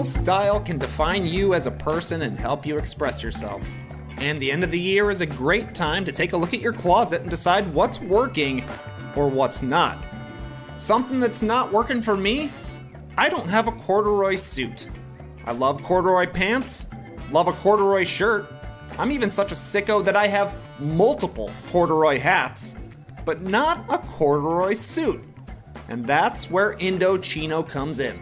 Personal style can define you as a person and help you express yourself. And the end of the year is a great time to take a look at your closet and decide what's working or what's not. Something that's not working for me? I don't have a corduroy suit. I love corduroy pants, love a corduroy shirt. I'm even such a sicko that I have multiple corduroy hats, but not a corduroy suit. And that's where Indochino comes in.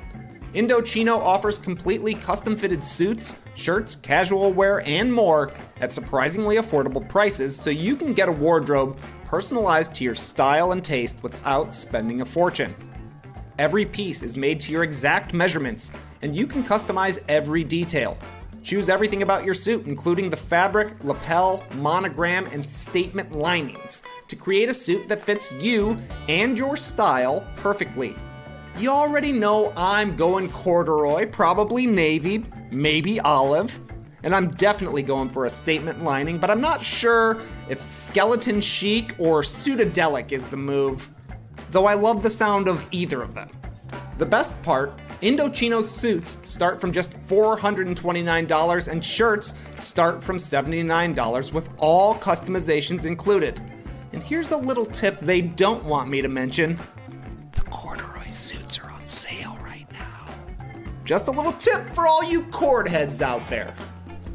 Indochino offers completely custom-fitted suits, shirts, casual wear, and more at surprisingly affordable prices, so you can get a wardrobe personalized to your style and taste without spending a fortune. Every piece is made to your exact measurements, and you can customize every detail. Choose everything about your suit, including the fabric, lapel, monogram, and statement linings, to create a suit that fits you and your style perfectly. You already know I'm going corduroy, probably navy, maybe olive, and I'm definitely going for a statement lining, but I'm not sure if skeleton chic or pseudodelic is the move, though I love the sound of either of them. The best part, Indochino's suits start from just $429 and shirts start from $79 with all customizations included. And here's a little tip they don't want me to mention. The corduroy suits are on sale right now. Just a little tip for all you cord heads out there.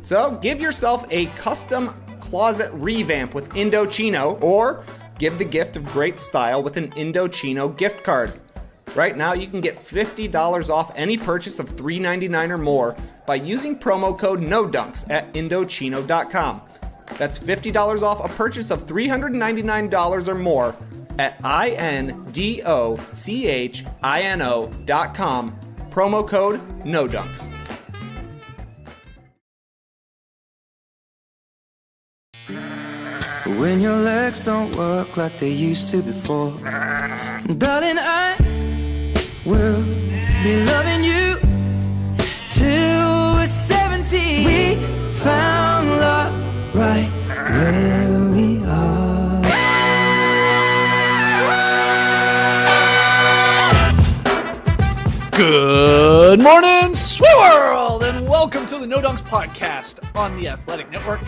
So give yourself a custom closet revamp with Indochino, or give the gift of great style with an Indochino gift card. Right now you can get $50 off any purchase of $3.99 or more by using promo code NODUNKS at Indochino.com. That's $50 off a purchase of $399 or more at INDOCHINO.com. Promo code NODUNKS. When your legs don't work like they used to before, darling, I will be loving you till we're 70. We found love right where we are. Good morning, Sweet World, and welcome to the No Dunks podcast on the Athletic Network.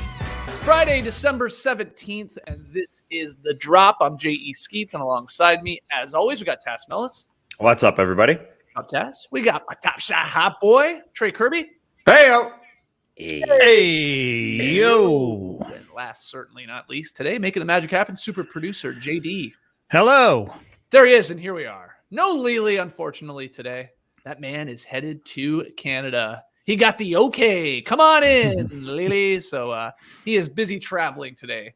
It's Friday, December 17th, and this is The Drop. I'm J.E. Skeets, and alongside me, as always, we got Tass Mellis. What's up, everybody? Up, Tass. We got my top shot hot boy, Trey Kirby. Hey-o! Hey, yo! And last, certainly not least, today, making the magic happen, super producer, JD. Hello. There he is, and here we are. No Lily, unfortunately, today. That man is headed to Canada. He got the okay. Come on in, Lily. So he is busy traveling today,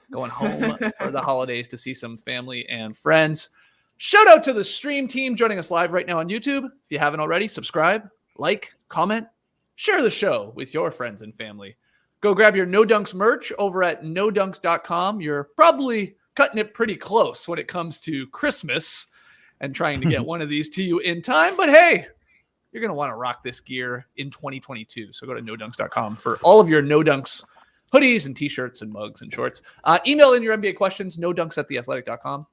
going home for the holidays to see some family and friends. Shout out to the stream team joining us live right now on YouTube. If you haven't already, subscribe, like, comment, share the show with your friends and family. Go grab your No Dunks merch over at nodunks.com. You're probably cutting it pretty close when it comes to Christmas and trying to get one of these to you in time. But hey, you're going to want to rock this gear in 2022. So go to nodunks.com for all of your No Dunks hoodies and t-shirts and mugs and shorts. Email in your NBA questions, nodunks@theathletic.com.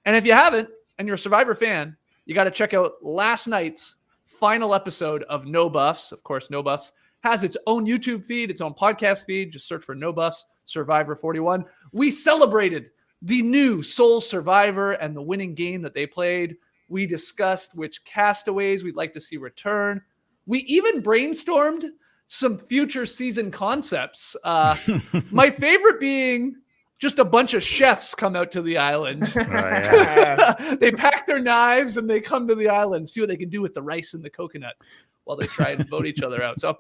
And if you haven't, and you're a Survivor fan, you got to check out last night's final episode of No Buffs. Of course, No Buffs has its own YouTube feed, its own podcast feed. Just search for No Buffs Survivor 41. We celebrated the new Soul Survivor and the winning game that they played. We discussed which castaways we'd like to see return. We even brainstormed some future season concepts. My favorite being just a bunch of chefs come out to the island. Oh, yeah. They pack their knives and they come to the island, see what they can do with the rice and the coconuts while they try and vote each other out. So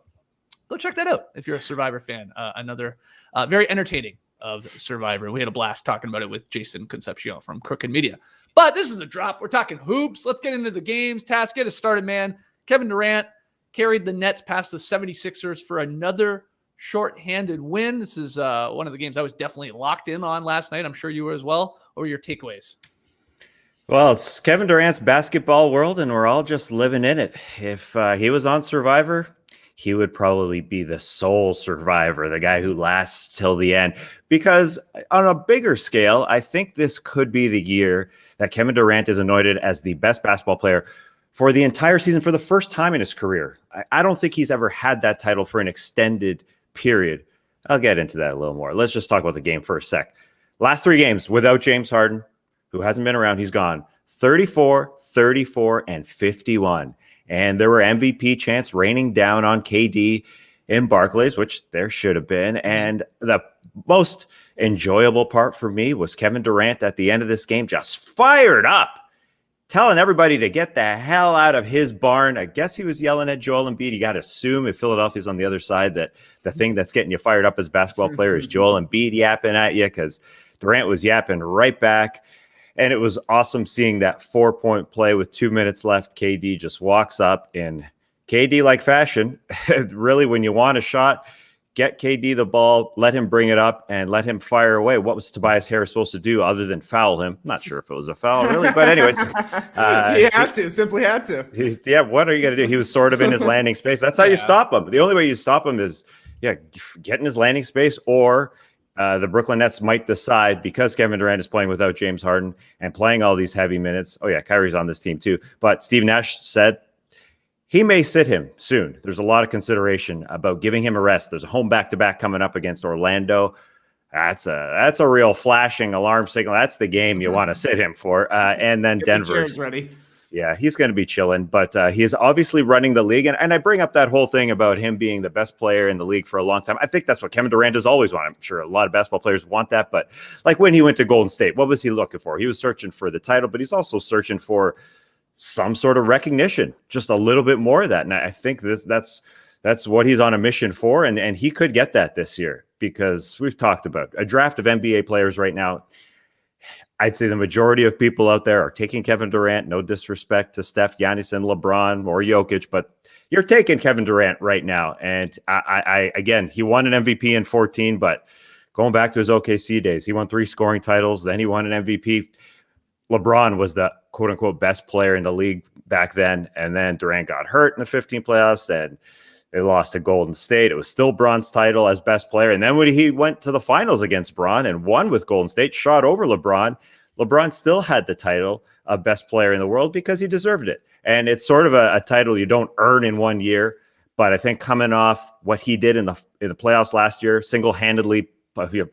go check that out if you're a Survivor fan. Another very entertaining of Survivor. We had a blast talking about it with Jason Concepcion from Crooked Media. But this is a drop. We're talking hoops. Let's get into the games. Task, get us started, man. Kevin Durant carried the Nets past the 76ers for another shorthanded win. This is one of the games I was definitely locked in on last night. I'm sure you were as well. What were your takeaways? Well, it's Kevin Durant's basketball world, and we're all just living in it. If he was on Survivor, he would probably be the sole survivor, the guy who lasts till the end. Because on a bigger scale, I think this could be the year that Kevin Durant is anointed as the best basketball player for the entire season for the first time in his career. I don't think he's ever had that title for an extended period. I'll get into that a little more. Let's just talk about the game for a sec. Last 3 games without James Harden, who hasn't been around. He's gone 34, 34, and 51. And there were MVP chants raining down on KD in Barclays, which there should have been. And the most enjoyable part for me was Kevin Durant at the end of this game just fired up, telling everybody to get the hell out of his barn. I guess he was yelling at Joel Embiid. You got to assume if Philadelphia's on the other side that the thing that's getting you fired up as a basketball player is Joel Embiid yapping at you, because Durant was yapping right back. And it was awesome seeing that 4-point play with 2 minutes left. KD just walks up in KD-like fashion. Really, when you want a shot, get KD the ball, let him bring it up, and let him fire away. What was Tobias Harris supposed to do other than foul him? Not sure if it was a foul, really. But anyways. Simply had to. Yeah, what are you going to do? He was sort of in his landing space. That's how you stop him. The only way you stop him is, get in his landing space, or the Brooklyn Nets might decide, because Kevin Durant is playing without James Harden and playing all these heavy minutes. Oh, yeah, Kyrie's on this team too. But Steve Nash said he may sit him soon. There's a lot of consideration about giving him a rest. There's a home back-to-back coming up against Orlando. That's a real flashing alarm signal. That's the game you want to sit him for. And then Denver. Chairs ready. Yeah, he's going to be chilling, but he is obviously running the league. And I bring up that whole thing about him being the best player in the league for a long time. I think that's what Kevin Durant has always wanted. I'm sure a lot of basketball players want that. But like when he went to Golden State, what was he looking for? He was searching for the title, but he's also searching for some sort of recognition, just a little bit more of that. And I think that's what he's on a mission for. And he could get that this year, because we've talked about a draft of NBA players right now. I'd say the majority of people out there are taking Kevin Durant. No disrespect to Steph, Giannis, and LeBron or Jokic, but you're taking Kevin Durant right now. And I again, he won an MVP in 14, but going back to his OKC days, he won 3 scoring titles. Then he won an MVP. LeBron was the quote unquote best player in the league back then. And then Durant got hurt in the 15 playoffs and they lost to Golden State. It was still Bron's title as best player. And then when he went to the finals against Bron and won with Golden State, shot over LeBron, LeBron still had the title of best player in the world because he deserved it. And it's sort of a title you don't earn in 1 year. But I think coming off what he did in the playoffs last year, single-handedly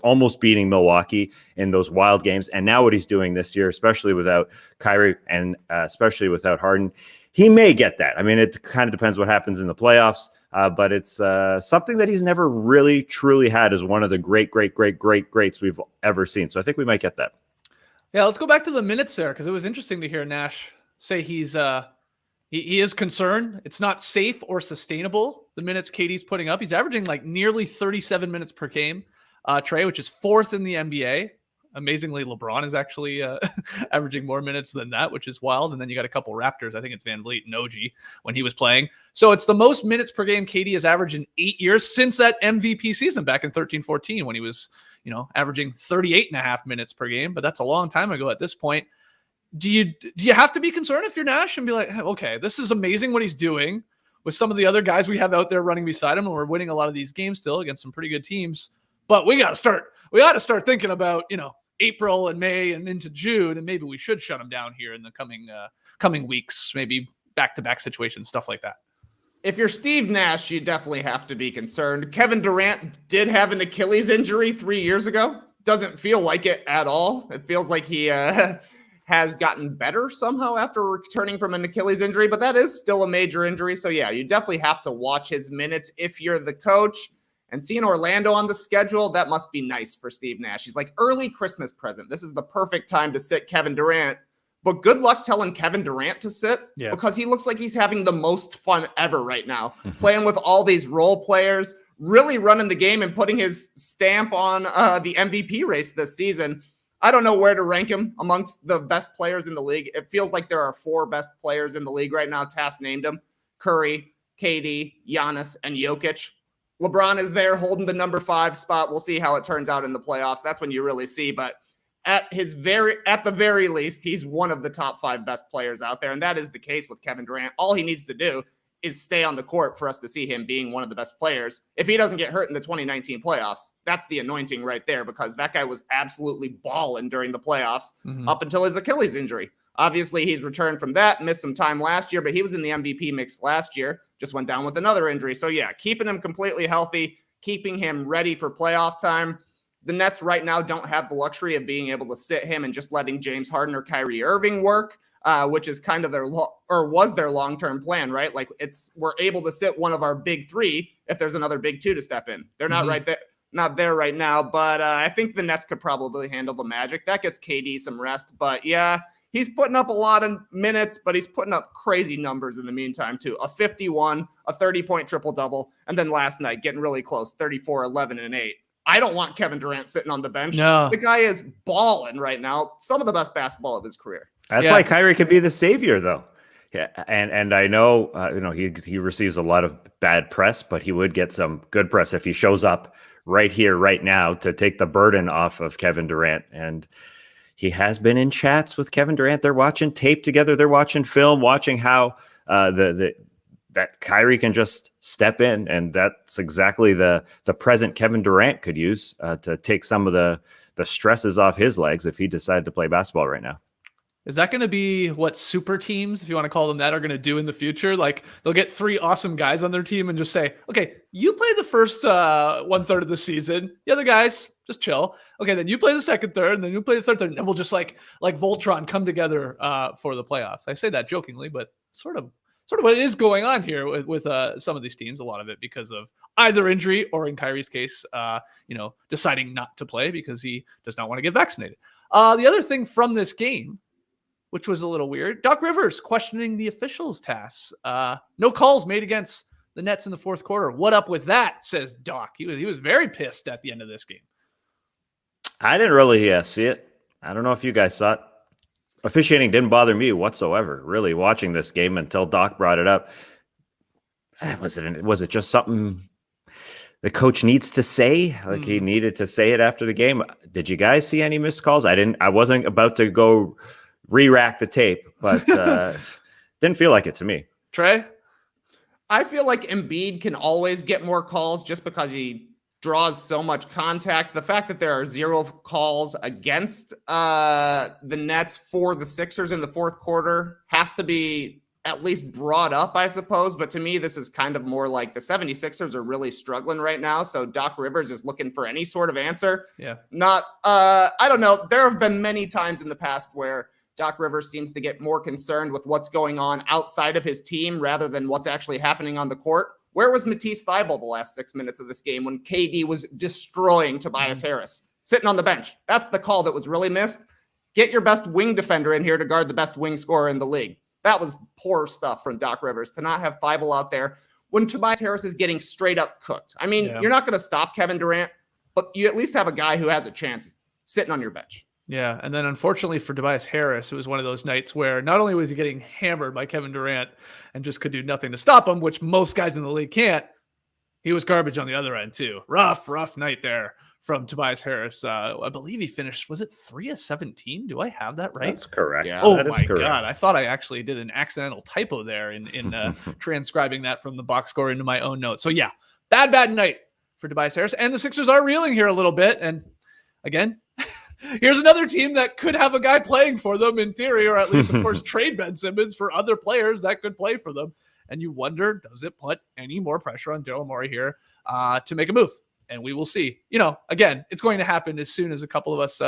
almost beating Milwaukee in those wild games, and now what he's doing this year, especially without Kyrie and especially without Harden, he may get that. I mean, it kind of depends what happens in the playoffs. But it's something that he's never really truly had as one of the greats we've ever seen. So I think we might get that. Yeah, let's go back to the minutes there, because it was interesting to hear Nash say he is concerned. It's not safe or sustainable, the minutes KD's putting up. He's averaging like nearly 37 minutes per game, Trey, which is 4th in the NBA. Amazingly, LeBron is actually averaging more minutes than that, which is wild. And then you got a couple Raptors. I think it's Van Vliet and OG when he was playing. So it's the most minutes per game KD has averaged in 8 years since that MVP season back in 13-14 when he was, averaging 38.5 minutes per game. But that's a long time ago at this point. Do you have to be concerned if you're Nash and be like, okay, this is amazing what he's doing with some of the other guys we have out there running beside him, and we're winning a lot of these games still against some pretty good teams. But we got to start thinking about, April and May and into June, and maybe we should shut him down here in the coming weeks, maybe back-to-back situations, stuff like that. If you're Steve Nash, you definitely have to be concerned. Kevin Durant did have an Achilles injury 3 years ago. Doesn't feel like it at all. It feels like he has gotten better somehow after returning from an Achilles injury, but that is still a major injury. So yeah, you definitely have to watch his minutes if you're the coach. And seeing Orlando on the schedule, that must be nice for Steve Nash. He's like, early Christmas present. This is the perfect time to sit Kevin Durant. But good luck telling Kevin Durant to sit, because he looks like he's having the most fun ever right now, playing with all these role players, really running the game and putting his stamp on the MVP race this season. I don't know where to rank him amongst the best players in the league. It feels like there are 4 best players in the league right now. Tass named them: Curry, KD, Giannis, and Jokic. LeBron is there holding the number 5 spot. We'll see how it turns out in the playoffs. That's when you really see. But at the very least, he's one of the top 5 best players out there. And that is the case with Kevin Durant. All he needs to do is stay on the court for us to see him being one of the best players. If he doesn't get hurt in the 2019 playoffs, that's the anointing right there, because that guy was absolutely balling during the playoffs up until his Achilles injury. Obviously, he's returned from that, missed some time last year, but he was in the MVP mix last year, just went down with another injury. So yeah, keeping him completely healthy, keeping him ready for playoff time. The Nets right now don't have the luxury of being able to sit him and just letting James Harden or Kyrie Irving work, which is kind of was their long-term plan, right? Like we're able to sit one of our big three if there's another big two to step in. They're not not there right now, but I think the Nets could probably handle the Magic. That gets KD some rest, but yeah, he's putting up a lot of minutes, but he's putting up crazy numbers in the meantime too. A 51, a 30-point triple-double, and then last night getting really close, 34, 11, and 8. I don't want Kevin Durant sitting on the bench. No. The guy is balling right now. Some of the best basketball of his career. That's why Kyrie could be the savior, though. Yeah, and I know, he receives a lot of bad press, but he would get some good press if he shows up right here, right now, to take the burden off of Kevin Durant. And he has been in chats with Kevin Durant. They're watching tape together. They're watching film, watching how that Kyrie can just step in, and that's exactly the present Kevin Durant could use to take some of the stresses off his legs if he decided to play basketball right now. Is that going to be what super teams, if you want to call them that, are going to do in the future? Like they'll get 3 awesome guys on their team and just say, okay, you play the first 1/3 of the season. The other guys, just chill. Okay, then you play the second third, and then you play the third third, and then we'll just like Voltron come together for the playoffs. I say that jokingly, but sort of what is going on here with some of these teams, a lot of it because of either injury or in Kyrie's case, deciding not to play because he does not want to get vaccinated. The other thing from this game, which was a little weird, Doc Rivers questioning the officials' tasks. No calls made against the Nets in the fourth quarter. What up with that, says Doc. He was very pissed at the end of this game. I didn't really see it. I don't know if you guys saw it. Officiating didn't bother me whatsoever, really, watching this game until Doc brought it up. Was it just something the coach needs to say? Like he needed to say it after the game? Did you guys see any missed calls? I wasn't about to go re-rack the tape, but didn't feel like it to me. Trey? I feel like Embiid can always get more calls just because he draws so much contact. The fact that there are 0 calls against the Nets for the Sixers in the fourth quarter has to be at least brought up, I suppose. But to me, this is kind of more like the 76ers are really struggling right now. So Doc Rivers is looking for any sort of answer. Yeah. I don't know. There have been many times in the past where Doc Rivers seems to get more concerned with what's going on outside of his team rather than what's actually happening on the court. Where was Matisse Thybulle the last 6 minutes of this game when KD was destroying Tobias Harris? Sitting on the bench. That's the call that was really missed. Get your best wing defender in here to guard the best wing scorer in the league. That was poor stuff from Doc Rivers to not have Thybulle out there when Tobias Harris is getting straight up cooked. I mean, You're not going to stop Kevin Durant, but you at least have a guy who has a chance sitting on your bench. Yeah, and then unfortunately for Tobias Harris, it was one of those nights where not only was he getting hammered by Kevin Durant and just could do nothing to stop him, which most guys in the league can't, he was garbage on the other end too. Rough night there from Tobias Harris. I believe he finished, was it 3 of 17? Do I have that right? That's correct. Yeah, oh that is my correct. God. I thought I actually did an accidental typo there in transcribing that from the box score into my own notes. So yeah, bad night for Tobias Harris. And the Sixers are reeling here a little bit. And again, here's another team that could have a guy playing for them in theory, or at least, of course, trade Ben Simmons for other players that could play for them. And you wonder, does it put any more pressure on Daryl Morey here to make a move? And we will see. Again, it's going to happen as soon as a couple of us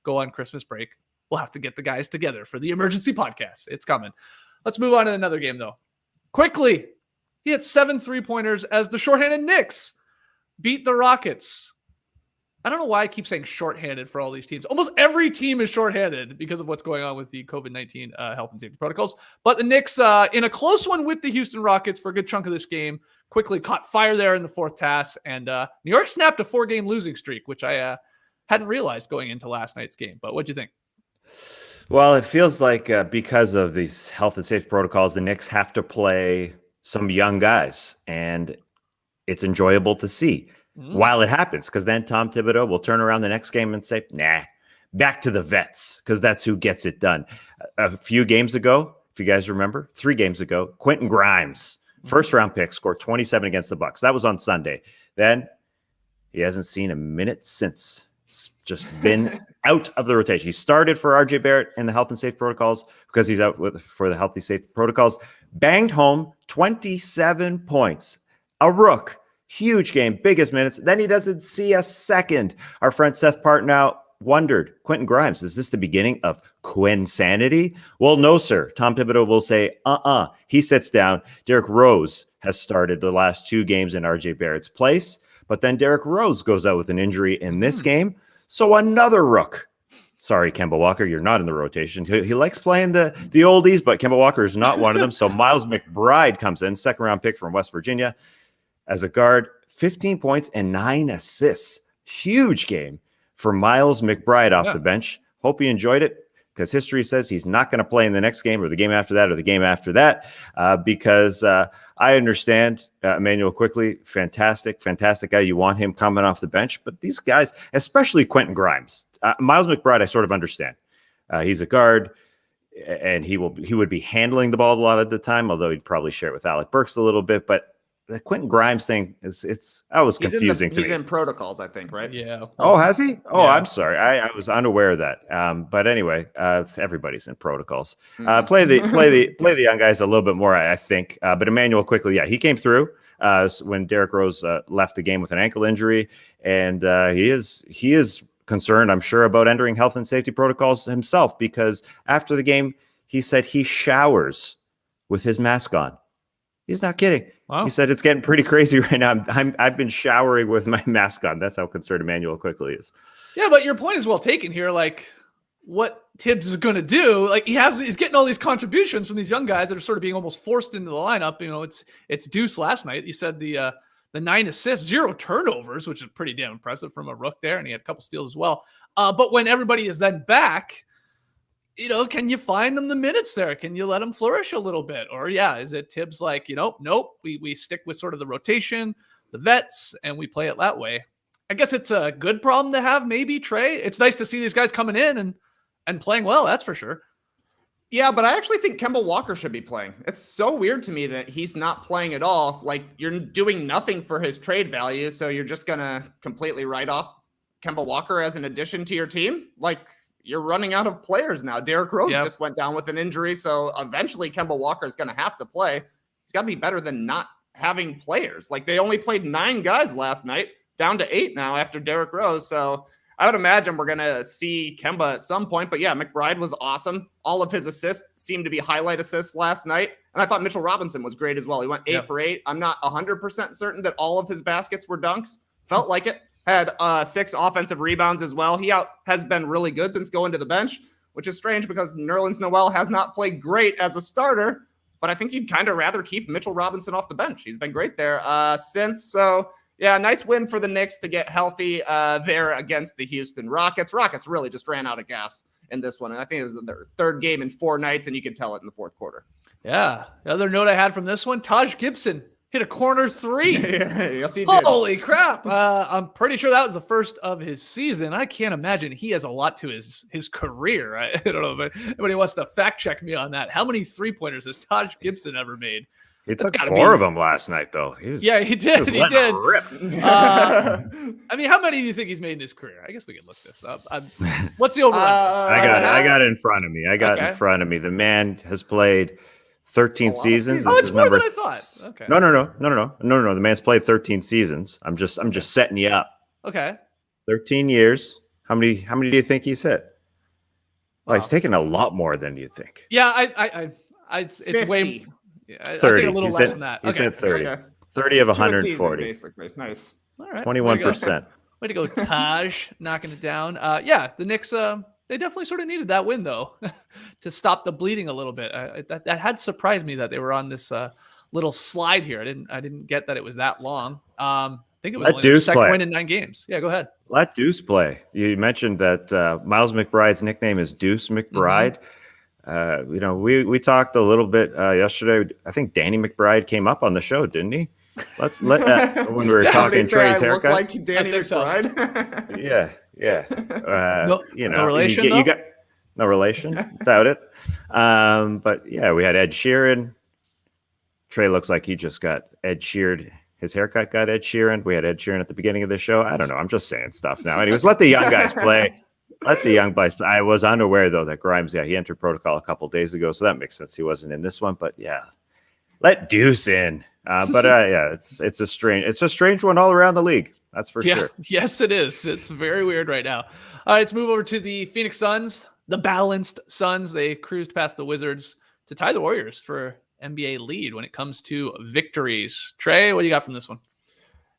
go on Christmas break. We'll have to get the guys together for the emergency podcast. It's coming. Let's move on to another game, though. Quickly, he had 7 3-pointers as the shorthanded Knicks beat the Rockets. I don't know why I keep saying shorthanded for all these teams. Almost every team is shorthanded because of what's going on with the COVID-19 health and safety protocols. But the Knicks, in a close one with the Houston Rockets for a good chunk of this game, quickly caught fire there in the fourth task. And New York snapped a 4-game losing streak, which I hadn't realized going into last night's game. But what'd you think? Well, it feels like because of these health and safety protocols, the Knicks have to play some young guys. And it's enjoyable to see. While it happens, because then Tom Thibodeau will turn around the next game and say, nah, back to the vets, because that's who gets it done. A few games ago, if you guys remember, 3 games ago, Quentin Grimes, first-round pick, scored 27 against the Bucks. That was on Sunday. Then he hasn't seen a minute since. just been out of the rotation. He started for RJ Barrett in the health and safety protocols because he's out for the healthy safety protocols. Banged home 27 points. A rook. Huge game, biggest minutes. Then he doesn't see a second. Our friend Seth Partnow wondered, Quentin Grimes, is this the beginning of Quinsanity? Well, no, sir. Tom Thibodeau will say, He sits down. Derrick Rose has started the last 2 games in RJ Barrett's place, but then Derrick Rose goes out with an injury in this game. So another rook. Sorry, Kemba Walker, you're not in the rotation. He likes playing the oldies, but Kemba Walker is not one of them. So Miles McBride comes in, second-round pick from West Virginia. As a guard, 15 points and 9 assists. Huge game for Miles McBride off the bench. Hope you enjoyed it, because history says he's not going to play in the next game or the game after that or the game after that, because I understand Emmanuel Quickly, fantastic guy. You want him coming off the bench. But these guys, especially Quentin Grimes, Miles McBride, I sort of understand. He's a guard, and he would be handling the ball a lot of the time, although he'd probably share it with Alec Burks a little bit. But the Quentin Grimes thing it's confusing to me. He's in protocols, I think, right? Yeah. Oh, has he? Oh, Yeah. I'm sorry. I was unaware of that. But anyway, everybody's in protocols. Play the young guys a little bit more, I think. But Emmanuel Quickly, he came through when Derrick Rose left the game with an ankle injury, and he is concerned, I'm sure, about entering health and safety protocols himself, because after the game, he said he showers with his mask on. He's not kidding. Wow. He said it's getting pretty crazy right now. I've been showering with my mask on. That's how concerned Emmanuel Quickly is. Yeah, but your point is well taken here. Like, what Tibbs is going to do? Like, he's getting all these contributions from these young guys that are sort of being almost forced into the lineup. You know, it's Deuce last night. You said the 9 assists, 0 turnovers, which is pretty damn impressive from a rook there, and he had a couple steals as well. But when everybody is then back, you know, can you find them the minutes there? Can you let them flourish a little bit? Or is it Tibbs like, nope, we stick with sort of the rotation, the vets, and we play it that way? I guess it's a good problem to have, maybe, Trey. It's nice to see these guys coming in and playing well, that's for sure. Yeah, but I actually think Kemba Walker should be playing. It's so weird to me that he's not playing at all. Like, you're doing nothing for his trade value, so you're just going to completely write off Kemba Walker as an addition to your team? Like, you're running out of players now. Derrick Rose just went down with an injury, so eventually Kemba Walker is going to have to play. He's got to be better than not having players. Like, they only played 9 guys last night, down to 8 now after Derrick Rose. So I would imagine we're going to see Kemba at some point. But yeah, McBride was awesome. All of his assists seemed to be highlight assists last night. And I thought Mitchell Robinson was great as well. He went 8 for 8. I'm not 100% certain that all of his baskets were dunks. Felt like it. Had 6 offensive rebounds as well. He has been really good since going to the bench, which is strange because Nerlens Noel has not played great as a starter, but I think you'd kind of rather keep Mitchell Robinson off the bench. He's been great there since. So, yeah, nice win for the Knicks to get healthy there against the Houston Rockets. Rockets really just ran out of gas in this one, and I think it was their 3rd game in 4 nights, and you could tell it in the 4th quarter. Yeah. The other note I had from this one, Taj Gibson hit a corner 3. Yes, he did. Holy crap. I'm pretty sure that was the first of his season. I can't imagine he has a lot to his career. I don't know if anybody wants to fact check me on that. How many 3-pointers has Taj Gibson ever made? He took 4 of them last night, though. He did. He did. Rip. I mean, how many do you think he's made in his career? I guess we can look this up. What's the over? I got it in front of me. In front of me. The man has played 13 seasons. Oh, it's more than I thought. Okay. No. The man's played 13 seasons. I'm just setting you up. Okay. 13 years. How many do you think he's hit? Well, he's taken a lot more than you think. Yeah, it's 50. way. Yeah, 30. I think a little less than that. He's okay. at 30. Okay. 30 of 140. 140. Basically. Nice. All right. 21%. Way to go, Taj, knocking it down. The Knicks, they definitely sort of needed that win, though, to stop the bleeding a little bit. That had surprised me that they were on this little slide here. I didn't get that it was that long. I think it was only the second win in 9 games. Yeah, go ahead. Let Deuce play. You mentioned that Miles McBride's nickname is Deuce McBride. We talked a little bit yesterday. I think Danny McBride came up on the show, didn't he? When we were talking Trey's haircut. Look like Danny McBride. Yeah. No relation. You got no relation. Doubt it. But yeah, we had Ed Sheeran. Trey looks like he just got Ed Sheered His haircut got Ed Sheeran. We had Ed Sheeran at the beginning of the show. I don't know. I'm just saying stuff now. Anyways, let the young guys play. Let the young guys play. I was unaware, though, that Grimes, he entered protocol a couple days ago, so that makes sense. He wasn't in this one, but yeah, let Deuce in. It's a strange one all around the league. That's for sure. Yes, it is. It's very weird right now. All right, let's move over to the Phoenix Suns, the balanced Suns. They cruised past the Wizards to tie the Warriors for NBA lead when it comes to victories. Trey, what do you got from this one?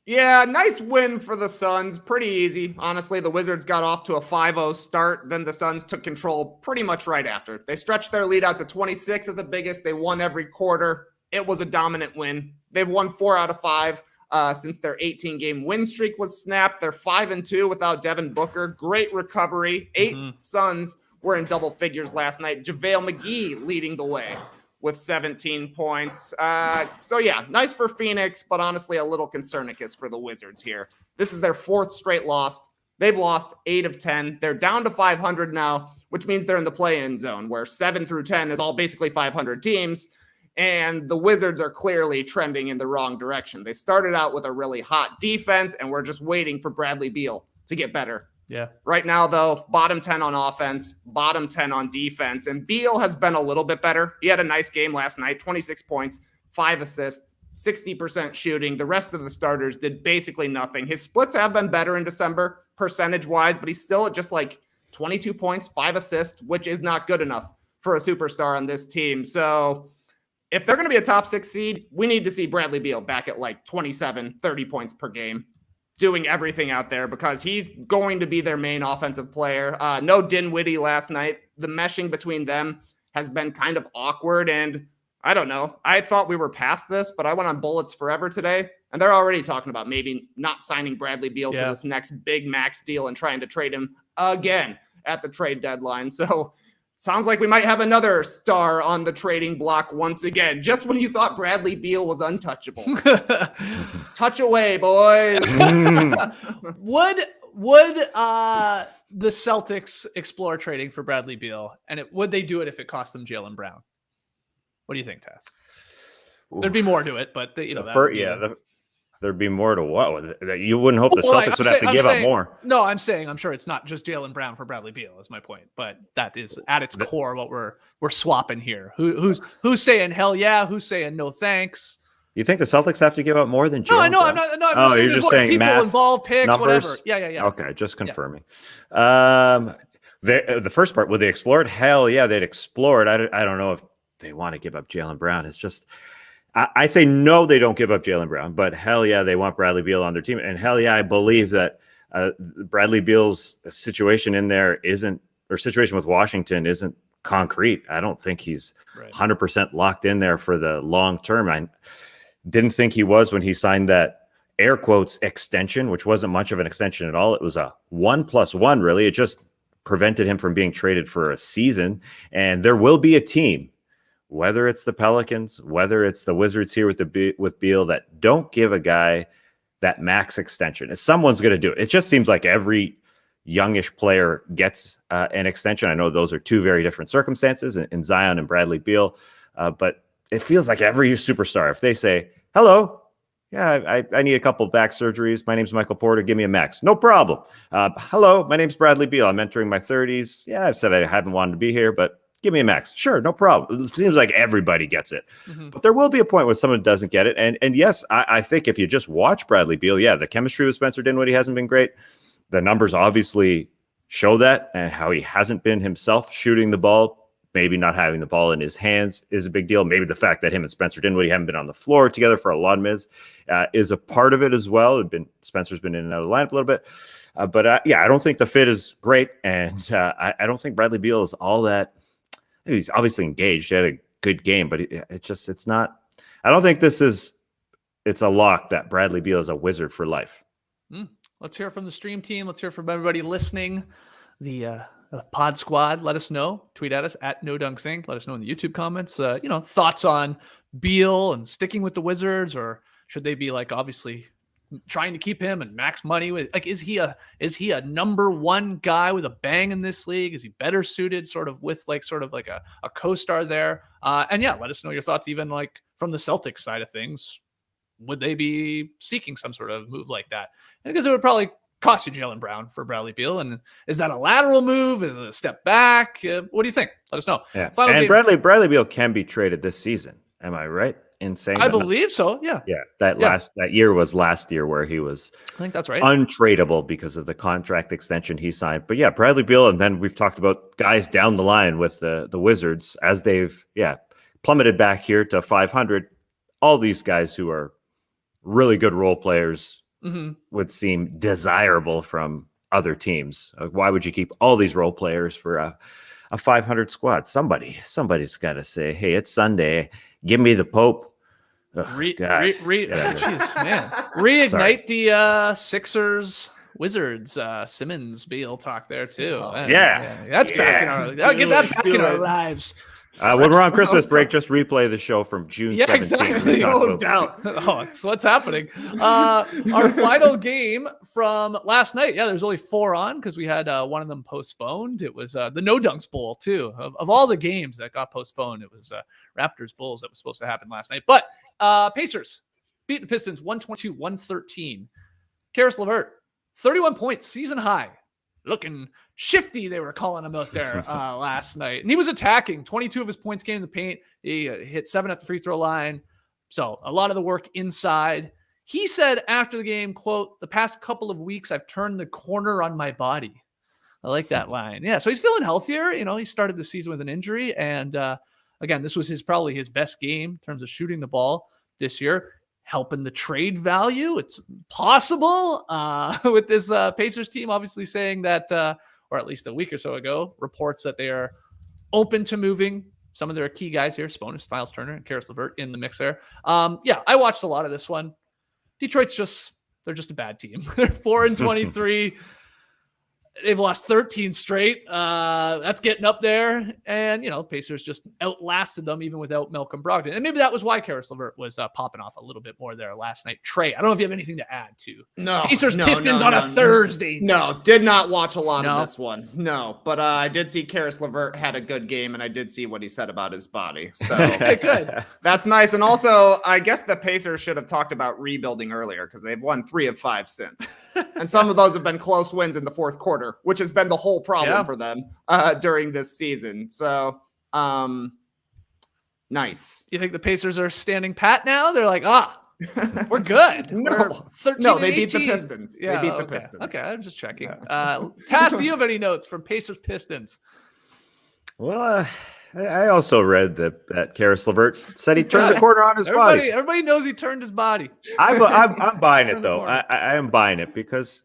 Yeah, nice win for the Suns. Pretty easy. Honestly, the Wizards got off to a 5-0 start. Then the Suns took control pretty much right after. They stretched their lead out to 26 at the biggest. They won every quarter. It was a dominant win. They've won 4 out of 5 since their 18-game win streak was snapped. They're 5-2 without Devin Booker. Great recovery. 8 Suns were in double figures last night. JaVale McGee leading the way with 17 points. Nice for Phoenix, but honestly a little concernicus for the Wizards here. This is their 4th straight loss. They've lost 8 of 10. They're down to 500 now, which means they're in the play-in zone where 7 through 10 is all basically 500 teams. And the Wizards are clearly trending in the wrong direction. They started out with a really hot defense, and we're just waiting for Bradley Beal to get better. Yeah. Right now, though, bottom 10 on offense, bottom 10 on defense. And Beal has been a little bit better. He had a nice game last night, 26 points, 5 assists, 60% shooting. The rest of the starters did basically nothing. His splits have been better in December, percentage-wise, but he's still at just like 22 points, 5 assists, which is not good enough for a superstar on this team. So if they're going to be a top 6 seed, we need to see Bradley Beal back at like 27, 30 points per game, doing everything out there because he's going to be their main offensive player. No Dinwiddie last night. The meshing between them has been kind of awkward, and I don't know. I thought we were past this, but I went on Bullets Forever today, and they're already talking about maybe not signing Bradley Beal to this next big max deal and trying to trade him again at the trade deadline. So sounds like we might have another star on the trading block once again, just when you thought Bradley Beal was untouchable. Touch away, boys. Would the Celtics explore trading for Bradley Beal? And would they do it if it cost them Jaylen Brown? What do you think, Tess? There'd be more to it, but there'd be more to what? You wouldn't hope the Celtics would have to give up more. No, I'm sure it's not just Jaylen Brown for Bradley Beal is my point, but that is at its core what we're swapping here. Who's saying hell yeah? Who's saying no thanks? You think the Celtics have to give up more than Jaylen? No, I know. I'm not. No, I'm you're just saying people math, involved, picks, numbers? whatever. Yeah. Okay, just confirming. The first part, would they explore it? Hell yeah, they'd explore it. I don't know if they want to give up Jaylen Brown. It's just, I'd say no, they don't give up Jaylen Brown, but hell yeah, they want Bradley Beal on their team. And hell yeah, I believe that Bradley Beal's situation situation with Washington isn't concrete. I don't think he's 100% locked in there for the long term. I didn't think he was when he signed that air quotes extension, which wasn't much of an extension at all. It was a 1+1, really. It just prevented him from being traded for a season. And there will be a team, whether it's the Pelicans, whether it's the Wizards here with Beal, that don't give a guy that max extension. Someone's going to do it. It just seems like every youngish player gets an extension. I know those are two very different circumstances in Zion and Bradley Beal, but it feels like every superstar, if they say, hello, yeah, I need a couple back surgeries. My name's Michael Porter. Give me a max. No problem. Hello, my name's Bradley Beal. I'm entering my 30s. Yeah, I've said I haven't wanted to be here, but give me a max. Sure, no problem. It seems like everybody gets it. But there will be a point where someone doesn't get it. And yes, I think if you just watch Bradley Beal, the chemistry with Spencer Dinwiddie hasn't been great. The numbers obviously show that, and how he hasn't been himself shooting the ball. Maybe not having the ball in his hands is a big deal. Maybe the fact that him and Spencer Dinwiddie haven't been on the floor together for a lot of minutes is a part of it as well. Spencer's been in and out of the lineup a little bit. I don't think the fit is great. And I don't think Bradley Beal is all that. He's obviously engaged. He had a good game, but it's not. I don't think it's a lock that Bradley Beal is a Wizard for life. Let's hear from the stream team. Let's hear from everybody listening. The pod squad, let us know. Tweet at us at NoDunksInc. Let us know in the YouTube comments. Thoughts on Beal and sticking with the Wizards, or should they be obviously trying to keep him and max money with? Is he a number one guy with a bang in this league? Is he better suited with a co-star there? Let us know your thoughts even from the Celtics side of things. would they be seeking some sort of move like that? And because it would probably cost you Jaylen Brown for Bradley Beal. And is that a lateral move? Is it a step back? What do you think? Let us know. Yeah. And Bradley Beal can be traded this season. Am I right in saying I believe so. Yeah. Yeah. That year was last year where he was, I think that's right, untradeable because of the contract extension he signed. But yeah, Bradley Beal. And then we've talked about guys down the line with the Wizards as they've, plummeted back here to 500. All these guys who are really good role players would seem desirable from other teams. Why would you keep all these role players for a 500 squad? Somebody's got to say, hey, it's Sunday. Give me the Pope. Reignite the Sixers, Wizards, Simmons, Beal talk there too. That's back in our. Get that back in our lives. When we're on Christmas break, just replay the show from June 17th. Exactly. No doubt. It's what's happening. Our final game from last night. Yeah, there's only 4 on because we had one of them postponed. It was the No Dunks Bowl, too. Of all the games that got postponed, it was Raptors Bulls that was supposed to happen last night. But Pacers beat the Pistons 122-113. Caris LeVert, 31 points, season high. Looking shifty, they were calling him out there last night. And he was attacking. 22 of his points came in the paint. He hit 7 at the free throw line. So a lot of the work inside. He said after the game, quote, "The past couple of weeks, I've turned the corner on my body." I like that line. Yeah, so he's feeling healthier. He started the season with an injury. And again, this was probably his best game in terms of shooting the ball this year. Helping the trade value. It's possible with this Pacers team obviously saying that, or at least a week or so ago, reports that they are open to moving some of their key guys here, Sabonis, Miles Turner, and Caris LeVert in the mix there. I watched a lot of this one. Detroit's they're just a bad team. They're 4-23. They've lost 13 straight. That's getting up there. And, Pacers just outlasted them even without Malcolm Brogdon. And maybe that was why Caris LeVert was popping off a little bit more there last night. Trey, I don't know if you have anything to add to Pistons on a Thursday. No, did not watch a lot of this one. No, but I did see Caris LeVert had a good game, and I did see what he said about his body. So okay, good. That's nice. And also, I guess the Pacers should have talked about rebuilding earlier because they've won 3 of 5 since. And some of those have been close wins in the fourth quarter, which has been the whole problem for them during this season. So, nice. You think the Pacers are standing pat now? They're like, we're good. No, they beat the Pistons. Yeah, they beat the Pistons. Okay, I'm just checking. Tass, do you have any notes from Pacers Pistons? Well, I also read that Caris LeVert said he turned the corner on his body. Everybody knows he turned his body. I'm buying it, though. I am buying it because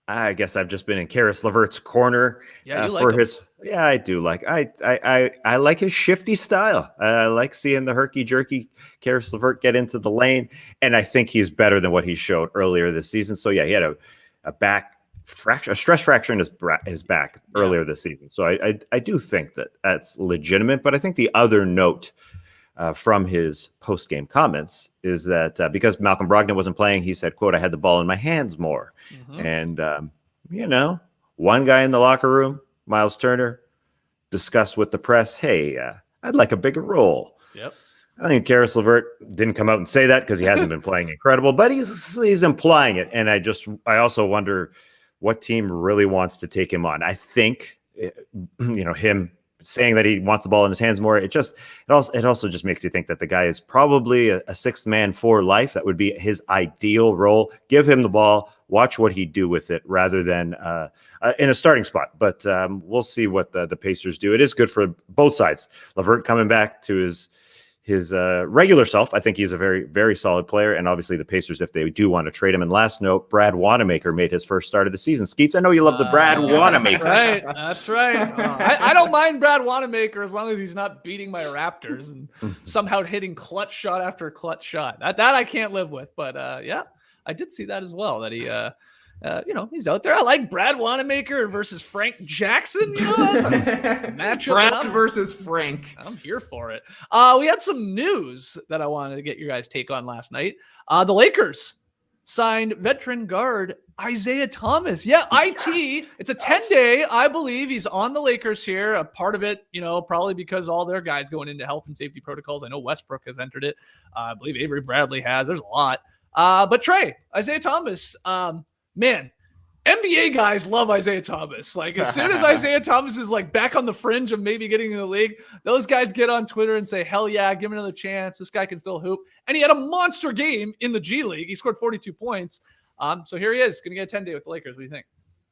I guess I've just been in Caris LeVert's corner for his. Yeah, I do like. I like his shifty style. I like seeing the herky jerky Caris LeVert get into the lane, and I think he's better than what he showed earlier this season. So yeah, he had a back fracture, a stress fracture in his back earlier this season. So I do think that's legitimate. But I think the other note from his post-game comments is that because Malcolm Brogdon wasn't playing, he said, quote, "I had the ball in my hands more." And, one guy in the locker room, Miles Turner, discussed with the press, hey, I'd like a bigger role. Yep. I think Caris LeVert didn't come out and say that because he hasn't been playing incredible, but he's implying it. And I also wonder what team really wants to take him on. I think, him saying that he wants the ball in his hands more, it also just makes you think that the guy is probably a sixth man for life. That would be his ideal role. Give him the ball, watch what he do with it rather than in a starting spot. But we'll see what the Pacers do. It is good for both sides. LeVert coming back to his regular self. I think he's a very, very solid player. And obviously the Pacers, if they do want to trade him. And last note, Brad Wanamaker made his first start of the season. Skeets, I know you love the Brad Wanamaker. Right, that's right. I don't mind Brad Wanamaker as long as he's not beating my Raptors and somehow hitting clutch shot after clutch shot. That I can't live with. But I did see that as well, that he he's out there. I like Brad Wanamaker versus Frank Jackson. That's a matchup. Brad versus Frank. I'm here for it. We had some news that I wanted to get your guys' take on last night. The Lakers signed veteran guard Isaiah Thomas. Yeah, IT. It's a 10-day. I believe he's on the Lakers here. A part of it, probably because all their guys going into health and safety protocols. I know Westbrook has entered it. I believe Avery Bradley has. There's a lot. But Trey, Isaiah Thomas, man, NBA guys love Isaiah Thomas. Like, as soon as Isaiah Thomas is like back on the fringe of maybe getting in the league, those guys get on Twitter and say, hell yeah, give him another chance. This guy can still hoop. And he had a monster game in the G League. He scored 42 points. So here he is, going to get a 10-day with the Lakers. What do you think?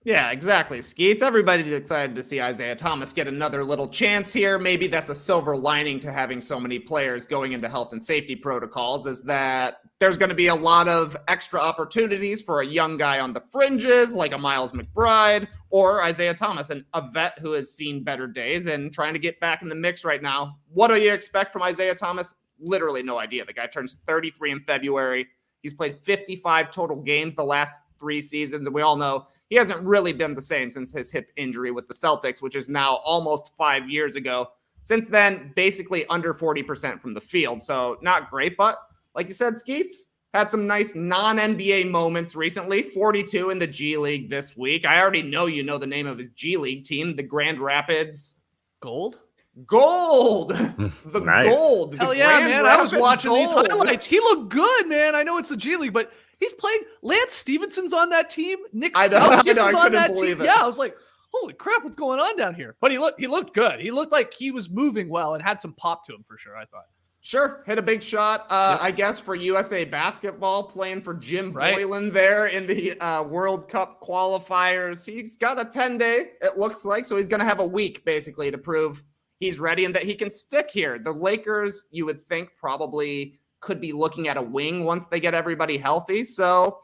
Yeah, exactly, Skeets. Everybody's excited to see Isaiah Thomas get another little chance here. Maybe that's a silver lining to having so many players going into health and safety protocols, is that there's going to be a lot of extra opportunities for a young guy on the fringes, like a Miles McBride or Isaiah Thomas, and a vet who has seen better days and trying to get back in the mix right now. What do you expect from Isaiah Thomas? Literally no idea. The guy turns 33 in February. He's played 55 total games the last 3 seasons, and we all know he hasn't really been the same since his hip injury with the Celtics, which is now almost 5 years ago. Since then, basically under 40% from the field. So not great, but like you said, Skeets, had some nice non-NBA moments recently. 42 in the G League this week. I already know you know the name of his G League team, the Grand Rapids Gold. The Nice. Gold. Hell yeah, man. I was watching these Gold. highlights. He looked good, man. I know it's the G League, but he's playing. Lance Stevenson's on that team. Nick Stauskas is on that team. Yeah, I was like, holy crap, what's going on down here? But he looked good. He looked like he was moving well and had some pop to him for sure, I thought. Sure, hit a big shot, I guess, for USA basketball, playing for Jim Boylan there in the World Cup qualifiers. He's got a 10-day, it looks like, so he's going to have a week, basically, to prove he's ready and that he can stick here. The Lakers, you would think, probably could be looking at a wing once they get everybody healthy. So,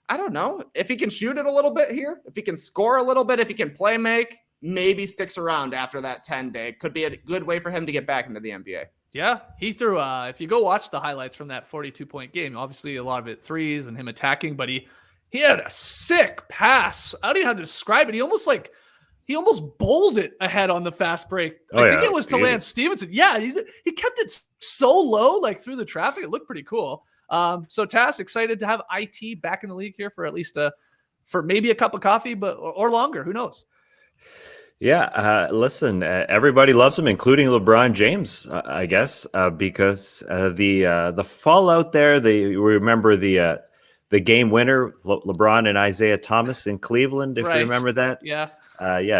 I don't know. If he can shoot it a little bit here, if he can score a little bit, if he can play make, maybe sticks around after that 10-day. Could be a good way for him to get back into the NBA. Yeah, he threw, if you go watch the highlights from that 42-point game, obviously a lot of it threes and him attacking, but he had a sick pass. I don't even know how to describe it. He almost bowled it ahead on the fast break. I think it was to Lance Stevenson. Yeah, he kept it so low, like through the traffic. It looked pretty cool. So Tass, excited to have IT back in the league here for at least for maybe a cup of coffee, or longer. Who knows? Yeah, listen, everybody loves him, including LeBron James, I guess, because the fallout there. We remember the game winner, LeBron and Isaiah Thomas in Cleveland, if you remember that. Yeah.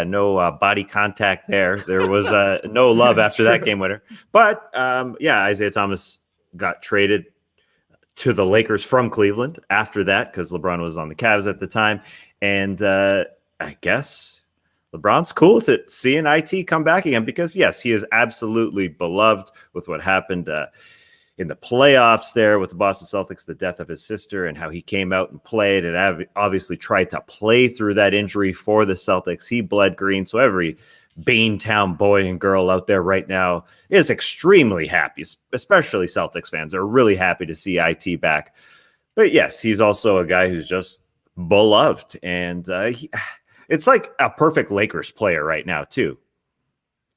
No body contact there. There was no love after that game winner. But Isaiah Thomas got traded to the Lakers from Cleveland after that because LeBron was on the Cavs at the time, and I guess LeBron's cool with it, seeing IT come back again, because yes, he is absolutely beloved with what happened in the playoffs there with the Boston Celtics, the death of his sister, and how he came out and played and obviously tried to play through that injury for the Celtics. He bled green. So every Baintown boy and girl out there right now is extremely happy, especially Celtics fans are really happy to see IT back. But yes, he's also a guy who's just beloved, and it's like a perfect Lakers player right now, too.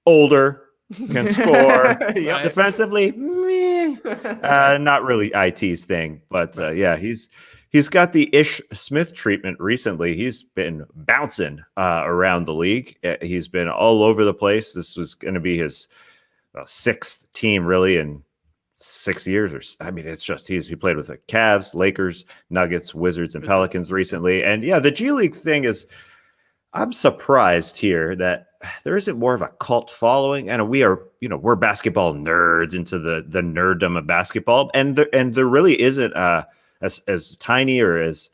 Older, can score, defensively, not really IT's thing. But he's got the Ish Smith treatment recently. He's been bouncing around the league. He's been all over the place. This was going to be his 6th team, really, in 6 years. It's just he played with the Cavs, Lakers, Nuggets, Wizards, and Pelicans recently. And the G League thing is, I'm surprised here that there isn't more of a cult following, and we're basketball nerds into the nerddom of basketball, and there really isn't as tiny or as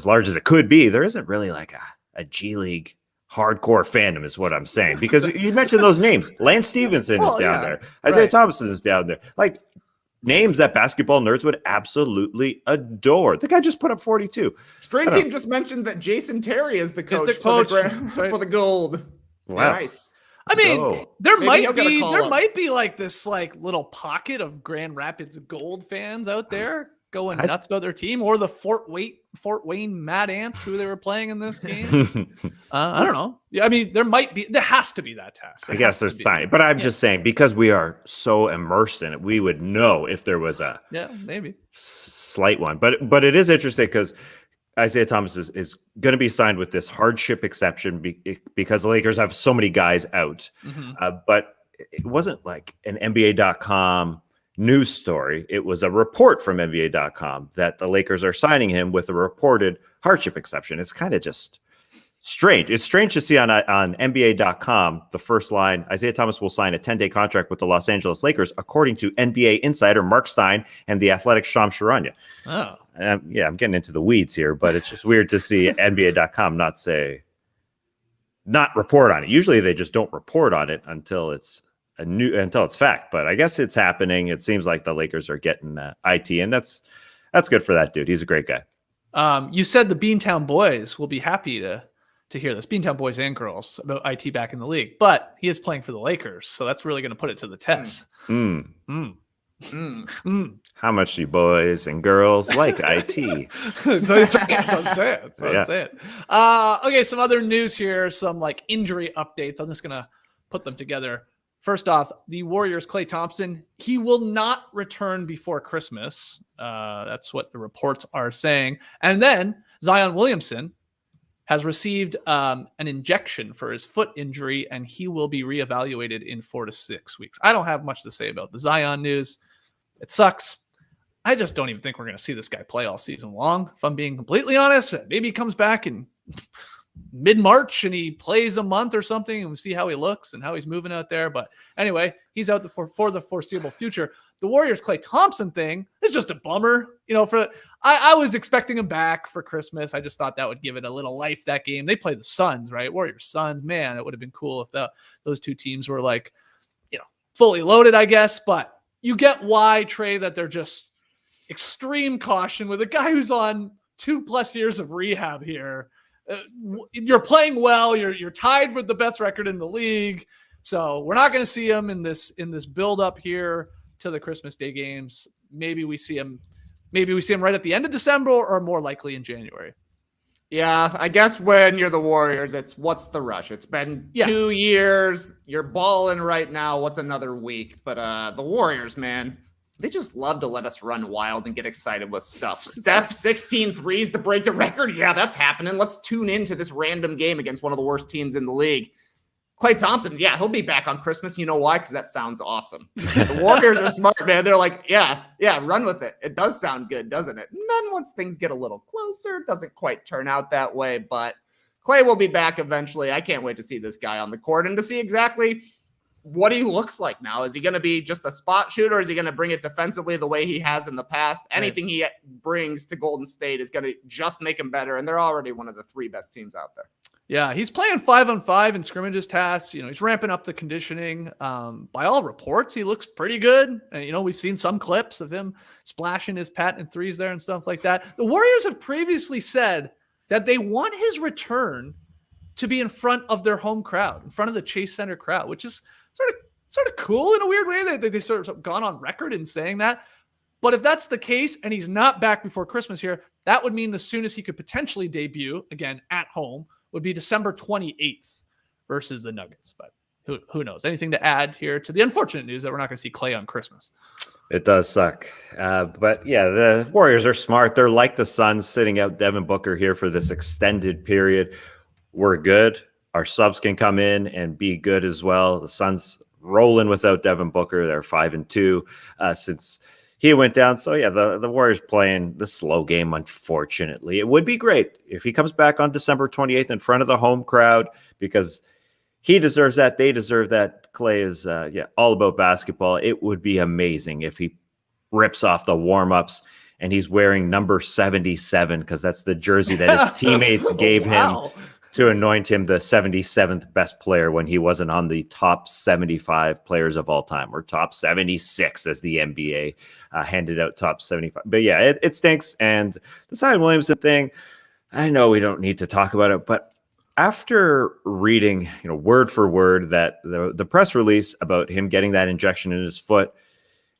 large as it could be. There isn't really like a G League hardcore fandom, is what I'm saying, because you mentioned those names. Lance Stevenson is down there. Isaiah Thomas is down there. Like, names that basketball nerds would absolutely adore. The guy just put up 42. Stream Team just mentioned that Jason Terry is the coach for the Gold. Wow. Nice. There might be like this like little pocket of Grand Rapids Gold fans out there. going nuts about their team, or the Fort Wayne Mad Ants who they were playing in this game. I don't know. Yeah, I mean, there has to be that test. I guess there's time, but I'm just saying, because we are so immersed in it, we would know if there was a maybe slight one. But it is interesting because Isaiah Thomas is going to be signed with this hardship exception because the Lakers have so many guys out. But it wasn't like an NBA.com news story. It was a report from NBA.com that the Lakers are signing him with a reported hardship exception. It's kind of just strange. It's strange to see on NBA.com, the first line, Isaiah Thomas will sign a 10-day contract with the Los Angeles Lakers, according to NBA insider Mark Stein and the Athletic Shams Charania. Oh. I'm getting into the weeds here, but it's just weird to see NBA.com not report on it. Usually they just don't report on it until it's fact, but I guess it's happening. It seems like the Lakers are getting IT, and that's good for that dude. He's a great guy. You said the Beantown boys will be happy to hear this. Beantown boys and girls about IT back in the league, but he is playing for the Lakers, so that's really going to put it to the test. How much do you boys and girls like IT? That's what I'm saying. Okay, some other news here, some like injury updates. I'm just going to put them together. First off, the Warriors' Klay Thompson, he will not return before Christmas. That's what the reports are saying. And then Zion Williamson has received an injection for his foot injury, and he will be reevaluated in 4 to 6 weeks. I don't have much to say about the Zion news. It sucks. I just don't even think we're going to see this guy play all season long, if I'm being completely honest. Maybe he comes back in mid-March and he plays a month or something, and we see how he looks and how he's moving out there. But anyway, he's out for the foreseeable future. The Warriors' Klay Thompson thing is just a bummer. I was expecting him back for Christmas. I just thought that would give it a little life, that game. They play the Suns, right? Warriors Suns, man, it would have been cool if those two teams were like, fully loaded, I guess. But you get why, Trey, that they're just extreme caution with a guy who's on 2+ years of rehab here. You're playing well. You're tied for the best record in the league. So we're not going to see him in this build up here to the Christmas Day games. Maybe we see him right at the end of December, or more likely in January. Yeah, I guess when you're the Warriors, it's what's the rush? It's been 2 years. You're balling right now. What's another week? But the Warriors, man, they just love to let us run wild and get excited with stuff. Steph, 16 threes to break the record. Yeah, that's happening. Let's tune into this random game against one of the worst teams in the league. Klay Thompson, yeah, he'll be back on Christmas. You know why? Because that sounds awesome. The Warriors are smart, man. They're like, yeah, run with it. It does sound good, doesn't it? And then once things get a little closer, it doesn't quite turn out that way. But Klay will be back eventually. I can't wait to see this guy on the court and to see exactly what he looks like now. Is he going to be just a spot shooter? Or is he going to bring it defensively the way he has in the past? Anything he brings to Golden State is going to just make him better. And they're already one of the 3 best teams out there. Yeah, he's playing 5-on-5 in scrimmages tasks. He's ramping up the conditioning. By all reports, he looks pretty good. We've seen some clips of him splashing his patent threes there and stuff like that. The Warriors have previously said that they want his return to be in front of their home crowd, in front of the Chase Center crowd, which is sort of cool in a weird way that they sort of gone on record in saying that. But if that's the case and he's not back before Christmas here, that would mean the soonest he could potentially debut, again, at home, would be December 28th versus the Nuggets. But who knows? Anything to add here to the unfortunate news that we're not going to see Klay on Christmas? It does suck. But yeah, the Warriors are smart. They're like the Suns, sitting out Devin Booker here for this extended period. We're good. Our subs can come in and be good as well. The Suns rolling without Devin Booker. They're 5-2 since he went down. So yeah, the Warriors playing the slow game, unfortunately. It would be great if he comes back on December 28th in front of the home crowd, because he deserves that. They deserve that. Klay is all about basketball. It would be amazing if he rips off the warm-ups and he's wearing number 77, because that's the jersey that his teammates gave him to anoint him the 77th best player when he wasn't on the top 75 players of all time, or top 76 as the NBA handed out top 75. But yeah, it stinks. And the Zion Williamson thing, I know we don't need to talk about it, but after reading, word for word that the press release about him getting that injection in his foot,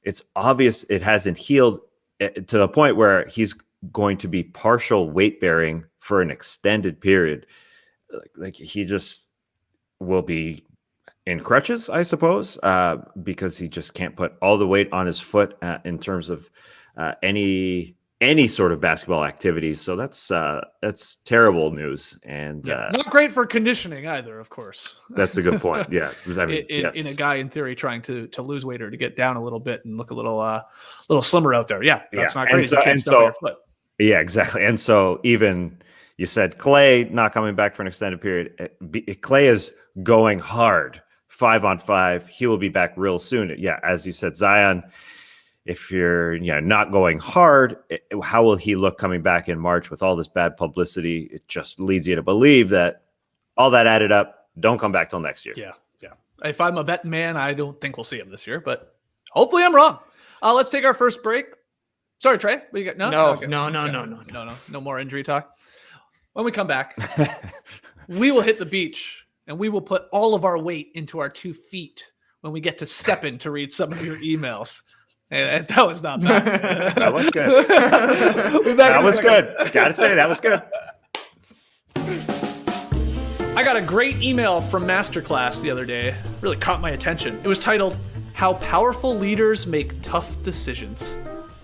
it's obvious it hasn't healed. to the point where he's going to be partial weight bearing for an extended period. Like he just will be in crutches, I suppose, because he just can't put all the weight on his foot in terms of any sort of basketball activities. So that's terrible news, and not great for conditioning either, of course. That's a good point. Yeah, I mean, in a guy in theory trying to lose weight or to get down a little bit and look a little slimmer out there. Yeah, that's not great. And so, your foot. Yeah, exactly. And so even you said Klay not coming back for an extended period. Klay is going hard 5-on-5. He will be back real soon. Yeah, as you said, Zion. If you're not going hard, how will he look coming back in March with all this bad publicity? It just leads you to believe that all that added up, don't come back till next year. Yeah. If I'm a betting man, I don't think we'll see him this year, but hopefully I'm wrong. Let's take our first break. Sorry, Trey. What you got? No more injury talk. When we come back, we will hit the beach and we will put all of our weight into our 2 feet when we get to Steppin to read some of your emails. And that was not bad. That was good. That was good. Gotta say, that was good. I got a great email from Masterclass the other day. Really caught my attention. It was titled, How Powerful Leaders Make Tough Decisions.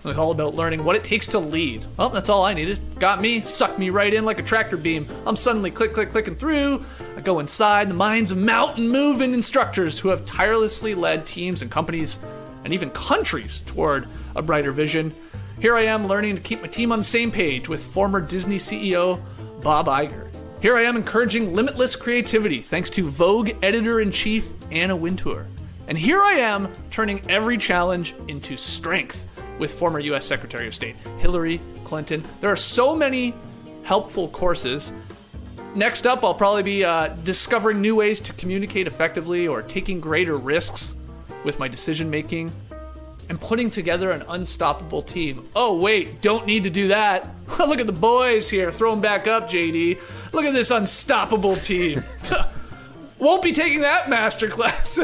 It was all about learning what it takes to lead. Well, that's all I needed. Got me, sucked me right in like a tractor beam. I'm suddenly clicking through. I go inside the minds of mountain-moving instructors who have tirelessly led teams and companies and even countries toward a brighter vision. Here I am learning to keep my team on the same page with former Disney CEO Bob Iger. Here I am encouraging limitless creativity thanks to Vogue editor-in-chief Anna Wintour. And here I am turning every challenge into strength with former U.S. Secretary of State Hillary Clinton. There are so many helpful courses. Next up, I'll probably be discovering new ways to communicate effectively or taking greater risks with my decision making and putting together an unstoppable team. Oh, wait, don't need to do that. Look at the boys here. Throw them back up, JD. Look at this unstoppable team. Won't be taking that masterclass.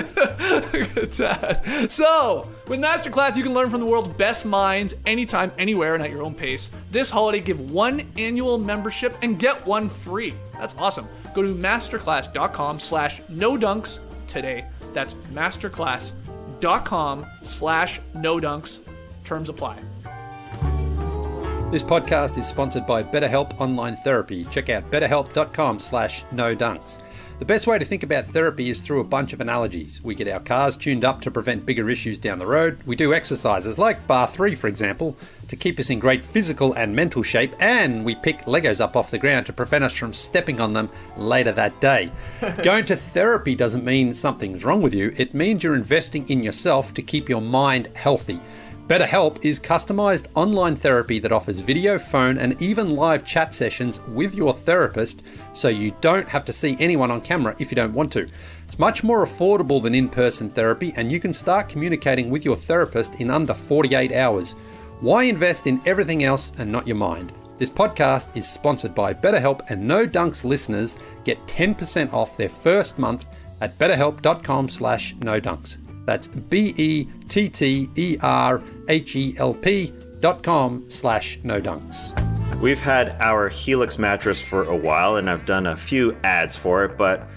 So, with Masterclass, you can learn from the world's best minds anytime, anywhere, and at your own pace. This holiday, give 1 annual membership and get 1 free. That's awesome. Go to masterclass.com/nodunks today. That's masterclass.com/nodunks. Terms apply. This podcast is sponsored by BetterHelp Online Therapy. Check out betterhelp.com/nodunks. The best way to think about therapy is through a bunch of analogies. We get our cars tuned up to prevent bigger issues down the road. We do exercises like bar 3, for example, to keep us in great physical and mental shape. And we pick Legos up off the ground to prevent us from stepping on them later that day. Going to therapy doesn't mean something's wrong with you. It means you're investing in yourself to keep your mind healthy. BetterHelp is customized online therapy that offers video, phone, and even live chat sessions with your therapist, so you don't have to see anyone on camera if you don't want to. It's much more affordable than in-person therapy, and you can start communicating with your therapist in under 48 hours. Why invest in everything else and not your mind? This podcast is sponsored by BetterHelp, and No Dunks listeners get 10% off their first month at betterhelp.com/nodunks. That's BETTERHELP.com/nodunks. We've had our Helix mattress for a while, and I've done a few ads for it, but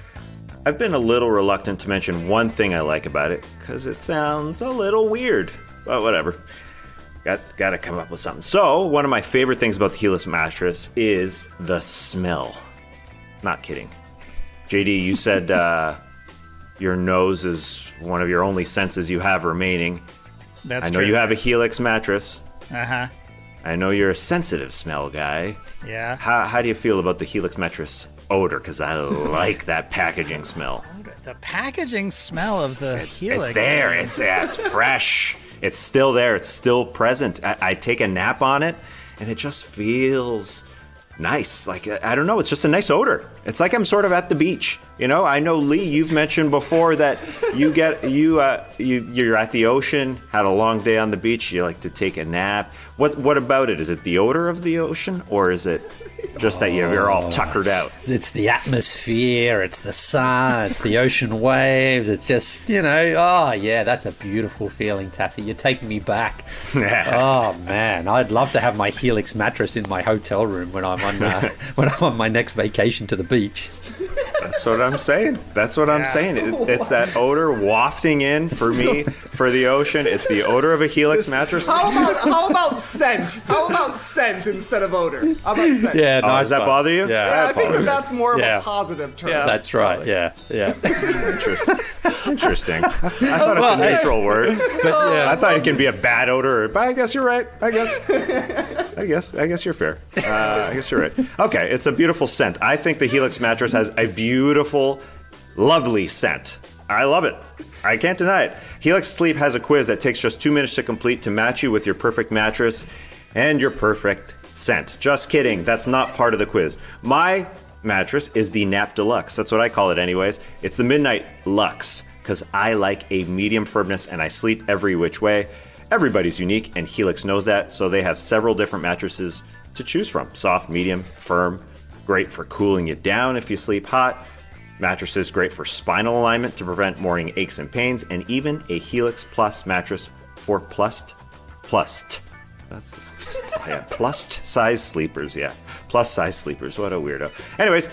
I've been a little reluctant to mention one thing I like about it, because it sounds a little weird. But whatever. Got to come up with something. So, one of my favorite things about the Helix mattress is the smell. Not kidding. JD, you said your nose is one of your only senses you have remaining. That's I know true. you have a Helix mattress. Uh-huh. I know you're a sensitive smell guy. Yeah. How do you feel about the Helix mattress odor? Because I like that packaging smell. The packaging smell of the Helix. It's there. It's fresh. It's still there. It's still present. I take a nap on it, and it just feels nice. Like, I don't know. It's just a nice odor. It's like I'm sort of at the beach. You know, I know, Lee, you've mentioned before that you're at the ocean, had a long day on the beach, you like to take a nap. What about it? Is it the odor of the ocean, or is it just that you're all tuckered out? It's the atmosphere, it's the sun, it's the ocean waves. It's just, oh yeah, that's a beautiful feeling, Tassie. You're taking me back. Oh man, I'd love to have my Helix mattress in my hotel room when I'm on my next vacation to the beach. That's what I'm saying. It's that odor wafting in for me, for the ocean. It's the odor of a Helix mattress. How about scent? How about scent instead of odor? How about scent? Yeah, nice. Does that bother you? Yeah, I think that's more of a positive term. Yeah, that's right. Probably. Yeah. Interesting. I thought it's a neutral word. But I thought it can be a bad odor. But I guess you're right. I guess you're fair. I guess you're right. Okay, it's a beautiful scent. I think the Helix mattress has a beautiful, lovely scent. I love it. I can't deny it. Helix Sleep has a quiz that takes just 2 minutes to complete to match you with your perfect mattress and your perfect scent. Just kidding. That's not part of the quiz. My mattress is the Nap Deluxe. That's what I call it anyways. It's the Midnight Luxe because I like a medium firmness and I sleep every which way. Everybody's unique and Helix knows that, so they have several different mattresses to choose from. Soft, medium, firm, great for cooling you down if you sleep hot. Mattresses great for spinal alignment to prevent morning aches and pains, and even a Helix Plus mattress for plus size sleepers. Yeah, plus size sleepers. What a weirdo. Anyways,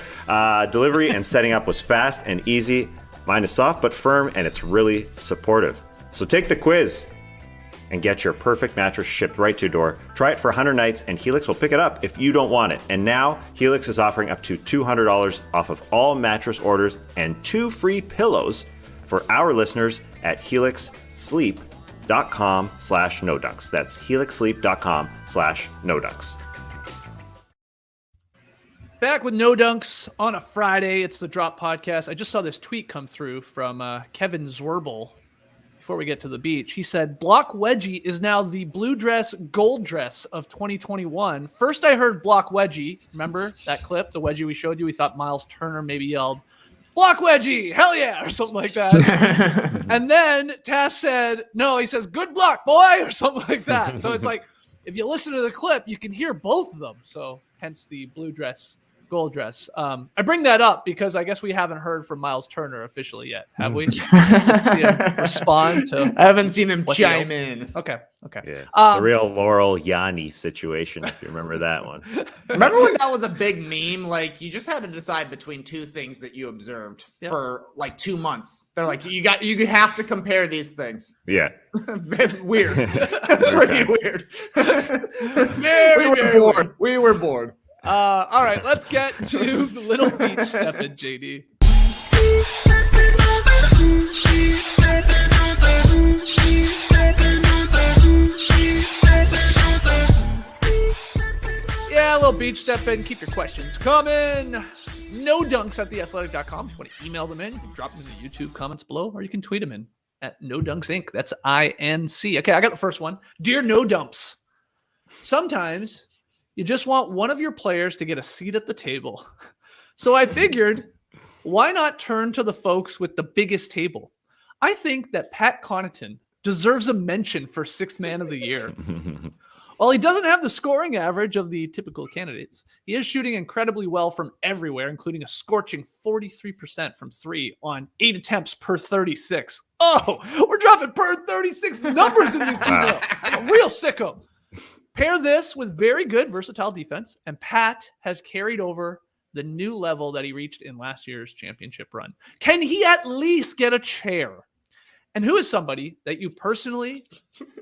delivery and setting up was fast and easy. Mine is soft but firm, and it's really supportive. So take the quiz and get your perfect mattress shipped right to your door. Try it for 100 nights, and Helix will pick it up if you don't want it. And now, Helix is offering up to $200 off of all mattress orders and 2 free pillows for our listeners at helixsleep.com/nodunks. That's helixsleep.com/nodunks. Back with No Dunks on a Friday. It's the Drop Podcast. I just saw this tweet come through from Kevin Zwerble. Before we get to the beach, he said, Block Wedgie is now the blue dress, gold dress of 2021. First, I heard Block Wedgie. Remember that clip, the wedgie we showed you? We thought Miles Turner maybe yelled, Block Wedgie, hell yeah, or something like that. And then Tass said, no, he says, good block, boy, or something like that. So it's like, if you listen to the clip, you can hear both of them. So hence the blue dress, gold dress. I bring that up because I guess we haven't heard from Miles Turner officially yet, have we? See him respond to. I haven't seen him chime in. Okay. Yeah, the real Laurel Yanni situation, if you remember that one. Remember when that was a big meme? Like, you just had to decide between two things that you observed for like 2 months. They're like, you have to compare these things. Yeah. Weird. Pretty weird. Very bored. We were bored. All right, let's get to the Little Beach Steppin, JD. Yeah, Little Beach Steppin. Keep your questions coming. No dunks at theathletic.com. If you want to email them in, you can drop them in the YouTube comments below, or you can tweet them in at No Dunks Inc. That's INC. Okay, I got the first one. Dear No Dumps, sometimes you just want one of your players to get a seat at the table. So I figured, why not turn to the folks with the biggest table? I think that Pat Connaughton deserves a mention for Sixth Man of the Year. While he doesn't have the scoring average of the typical candidates, he is shooting incredibly well from everywhere, including a scorching 43% from 3 on 8 attempts per 36. Oh, we're dropping per 36 numbers in these two now. I'm a real sicko. Pair this with very good versatile defense, and Pat has carried over the new level that he reached in last year's championship run. Can he at least get a chair? And who is somebody that you personally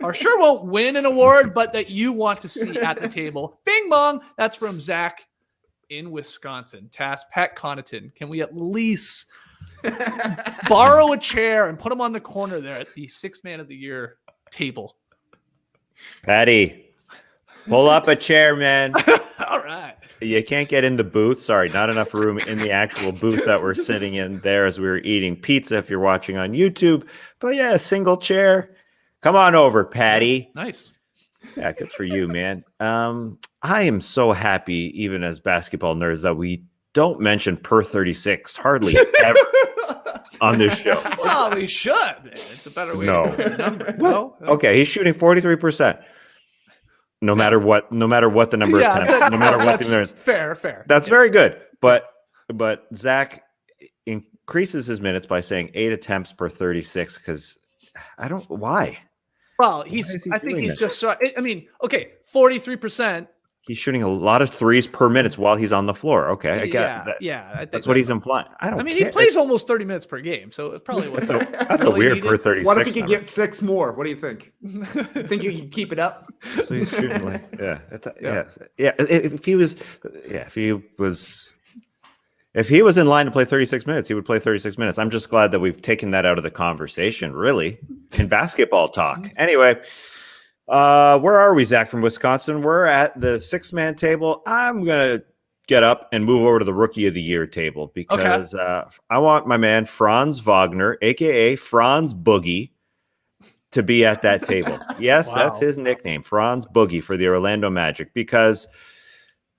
are sure won't win an award, but that you want to see at the table? Bing bong. That's from Zach in Wisconsin. Task, Pat Connaughton. Can we at least borrow a chair and put him on the corner there at the Sixth Man of the Year table? Patty. Pull up a chair, man. All right. You can't get in the booth. Sorry, not enough room in the actual booth that we're sitting in there as we were eating pizza if you're watching on YouTube. But yeah, a single chair. Come on over, Patty. Nice. Yeah, good for you, man. I am so happy, even as basketball nerds, that we don't mention per 36 hardly ever on this show. Well, we should. Man. It's a better way No. to get a number. No? Okay, he's shooting 43%. No matter what the number of attempts, no matter what the number is. Fair. That's very good. But Zach increases his minutes by saying 8 attempts per 36 because I don't why. Well, I think doing he's that? just so. I mean, okay, 43%. He's shooting a lot of threes per minute while he's on the floor. Okay, I get that. Yeah. I think That's what he's implying. I don't. I mean, care. he plays almost 30 minutes per game, so it probably wasn't. That's a really weird needed. per 36. What if he could number. get 6 more? What do you think? Think you can keep it up? So he's shooting like yeah. If he was in line to play 36 minutes, he would play 36 minutes. I'm just glad that we've taken that out of the conversation, really, in basketball talk. Anyway, where are we, Zach, from Wisconsin? We're at the 6-man table. I'm going to get up and move over to the Rookie of the Year table because I want my man Franz Wagner, a.k.a. Franz Boogie, to be at that table. Yes, that's his nickname, Franz Boogie for the Orlando Magic, because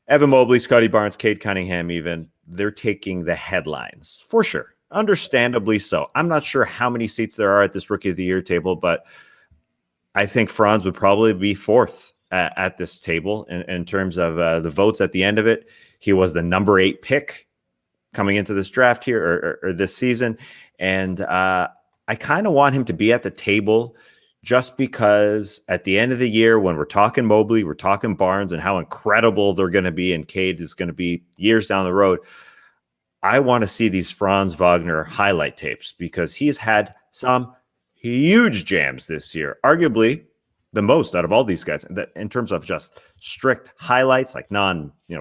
Evan Mobley, Scotty Barnes, Cade Cunningham, even, they're taking the headlines for sure. Understandably so. I'm not sure how many seats there are at this Rookie of the Year table, but I think Franz would probably be 4th at this table in terms of the votes at the end of it. He was the number 8 pick coming into this draft here or this season. And I kind of want him to be at the table just because at the end of the year, when we're talking Mobley, we're talking Barnes and how incredible they're going to be, and Cade is going to be years down the road. I want to see these Franz Wagner highlight tapes because he's had some huge jams this year, arguably the most out of all these guys in terms of just strict highlights, like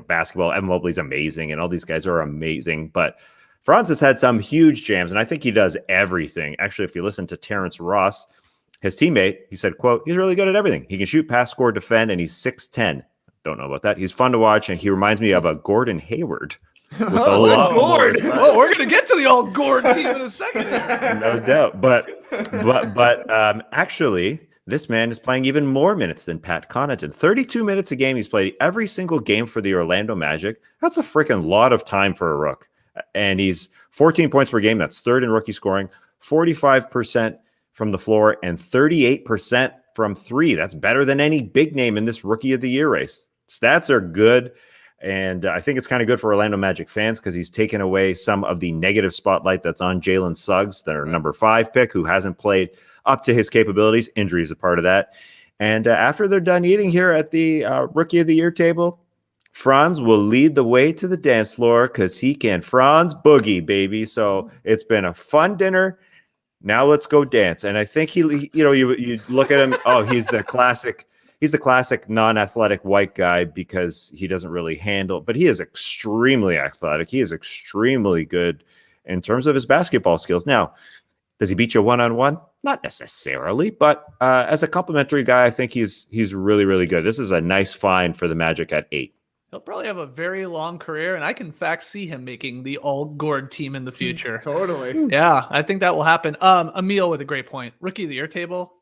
basketball. Evan Mobley's amazing, and all these guys are amazing, but Franz has had some huge jams, and I think he does everything. Actually, if you listen to Terrence Ross, his teammate, he said, quote, he's really good at everything. He can shoot, pass, score, defend, and he's 6'10". Don't know about that. He's fun to watch, and he reminds me of a Gordon Hayward. With a lot more size. Oh, we're going to get to the All Gord team in a second here. No doubt. But actually, this man is playing even more minutes than Pat Connaughton. 32 minutes a game. He's played every single game for the Orlando Magic. That's a freaking lot of time for a rook. And he's 14 points per game. That's 3rd in rookie scoring, 45% from the floor, and 38% from 3. That's better than any big name in this Rookie of the Year race. Stats are good. And I think it's kind of good for Orlando Magic fans because he's taken away some of the negative spotlight that's on Jalen Suggs, their number 5 pick, who hasn't played up to his capabilities. Injury is a part of that. And after they're done eating here at the Rookie of the Year table, Franz will lead the way to the dance floor because he can Franz boogie, baby. So it's been a fun dinner. Now let's go dance. And I think you look at him. Oh, he's the classic non-athletic white guy because he doesn't really handle, but he is extremely athletic. He is extremely good in terms of his basketball skills. Now, does he beat you one-on-one? Not necessarily, but as a complimentary guy, I think he's really, really good. This is a nice find for the Magic at 8. He'll probably have a very long career, and I can in fact see him making the All Gord team in the future. Totally. Yeah, I think that will happen. Emil with a great point. Rookie of the Year table.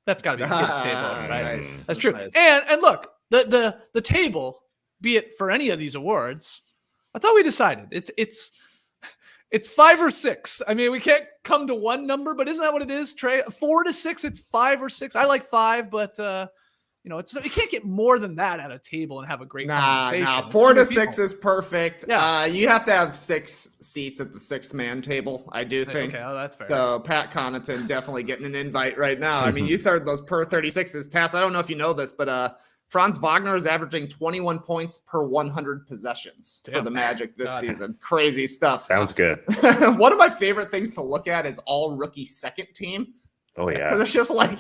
That's got to be the kids' table, right? Nice. That's true. Nice. And look, the table, be it for any of these awards, I thought we decided it's 5 or 6. I mean, we can't come to one number, but isn't that what it is, Trey? 4 to 6, it's 5 or 6. I like 5, but you can't get more than that at a table and have a great conversation. Nah. It's 4 too to many 6 people. is perfect. Yeah. You have to have 6 seats at the 6-man table, I do think. Okay, that's fair. So Pat Connaughton definitely getting an invite right now. I mean, you started those per 36s. Tass, I don't know if you know this, but Franz Wagner is averaging 21 points per 100 possessions for the Magic this season. Crazy stuff. Sounds good. One of my favorite things to look at is all rookie second team. Oh, yeah. Because it's just like,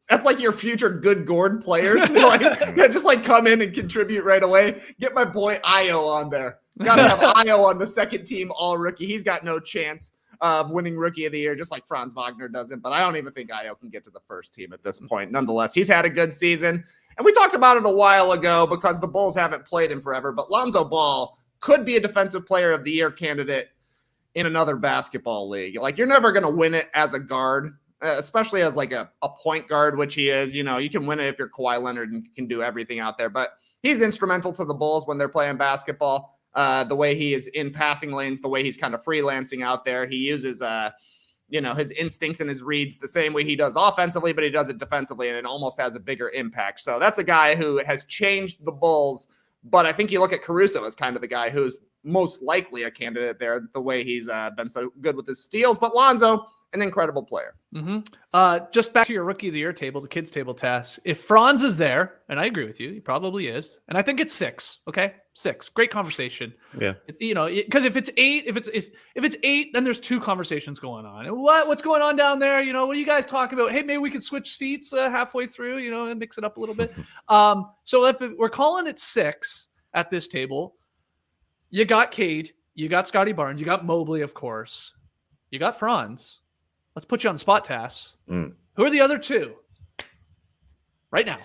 that's like your future good Gord players. Just like come in and contribute right away. Get my boy Io on there. Got to have Io on the second team all rookie. He's got no chance of winning Rookie of the Year, just like Franz Wagner doesn't. But I don't even think Io can get to the first team at this point. Nonetheless, he's had a good season. And we talked about it a while ago because the Bulls haven't played him forever. But Lonzo Ball could be a Defensive Player of the Year candidate in another basketball league. Like, you're never going to win it as a guard. Especially as like a point guard, which he is. You can win it if you're Kawhi Leonard and can do everything out there. But he's instrumental to the Bulls when they're playing basketball. The way he is in passing lanes, the way he's kind of freelancing out there. He uses his instincts and his reads the same way he does offensively, but he does it defensively, and it almost has a bigger impact. So that's a guy who has changed the Bulls. But I think you look at Caruso as kind of the guy who's most likely a candidate there, the way he's been so good with his steals. But Lonzo, an incredible player. Just back to your rookie of the year table, the kids table test. If Franz is there, and I agree with you, he probably is, and I think it's 6. Okay, 6. Great conversation. Yeah. Because if it's 8, if it's 8, then there's 2 conversations going on. And what's going on down there? What are you guys talking about? Hey, maybe we could switch seats halfway through. And mix it up a little bit. So if we're calling it 6 at this table, you got Cade, you got Scotty Barnes, you got Mobley, of course, you got Franz. Let's put you on the spot, Tass. Who are the other 2 right now?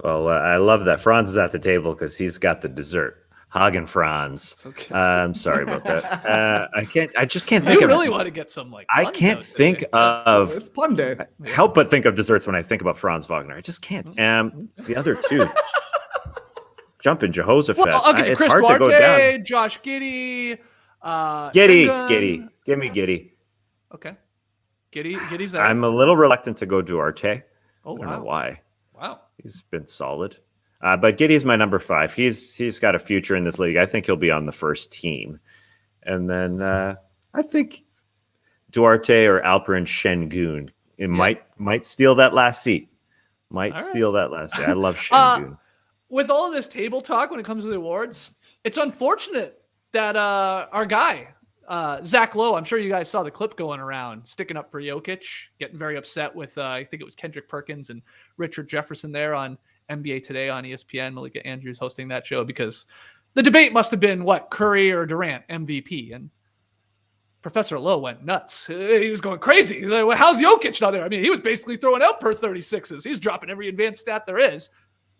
Well, I love that Franz is at the table because he's got the dessert. Hagen Franz. Okay. I'm sorry about that. I just can't think You of. really want to get some I puns can't out think today. of. It's pun day. Help but think of desserts when I think about Franz Wagner. I just can't. The other 2. Jumping Jehoshaphat. Well, I'll give you It's Chris hard to go Duarte, down. Josh Giddey. Giddy. Give me Giddy. Okay. Giddy's there. I'm a little reluctant to go Duarte. Oh, I don't wow. know why. Wow. He's been solid. But Giddy's my number 5. He's got a future in this league. I think he'll be on the first team. And then I think Duarte or Alperen Şengün might steal that last seat. Steal that last seat. I love Şengün. With all of this table talk when it comes to the awards, it's unfortunate that our guy, Zach Lowe, I'm sure you guys saw the clip going around, sticking up for Jokic, getting very upset with, I think it was Kendrick Perkins and Richard Jefferson there on NBA Today on ESPN. Malika Andrews hosting that show, because the debate must have been, Curry or Durant MVP? And Professor Lowe went nuts. He was going crazy. He's like, well, how's Jokic not there? I mean, he was basically throwing out per 36s. He's dropping every advanced stat there is,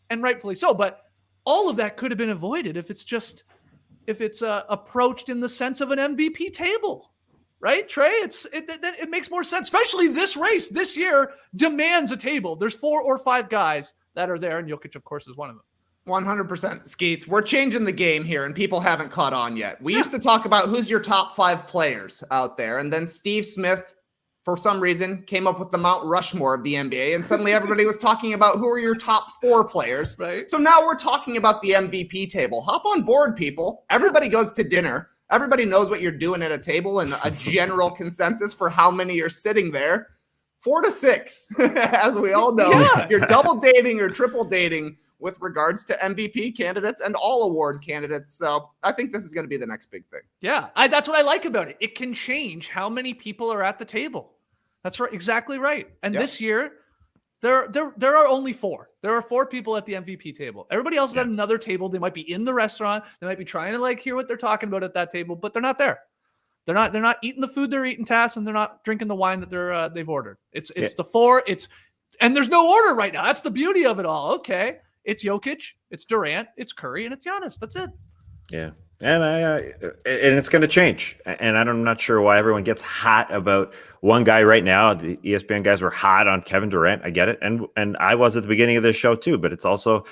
and rightfully so. But all of that could have been avoided if it's approached in the sense of an MVP table, right, Trey? It makes more sense, especially this race this year demands a table. There's 4 or 5 guys that are there, and Jokic, of course, is one of them. 100% Skeets. We're changing the game here, and people haven't caught on yet. We used to talk about who's your top 5 players out there, and then Steve Smith, for some reason, came up with the Mount Rushmore of the NBA, and suddenly everybody was talking about who are your top 4 players. Right. So now we're talking about the MVP table. Hop on board, people. Everybody goes to dinner. Everybody knows what you're doing at a table and a general consensus for how many are sitting there. 4 to 6, as we all know. Yeah. You're double dating or triple dating with regards to MVP candidates and all award candidates. So I think this is going to be the next big thing. Yeah, that's what I like about it. It can change how many people are at the table. That's right, exactly right. And this year, there are only 4. There are 4 people at the MVP table. Everybody else is at another table. They might be in the restaurant. They might be trying to hear what they're talking about at that table, but they're not there. They're not eating the food they're eating, Tass, and they're not drinking the wine that they've ordered. It's the 4. And there's no order right now. That's the beauty of it all. Okay. It's Jokic, it's Durant, it's Curry, and it's Giannis. That's it. Yeah. And and it's going to change. And I'm not sure why everyone gets hot about one guy right now. The ESPN guys were hot on Kevin Durant. I get it. And I was at the beginning of this show too, but it's also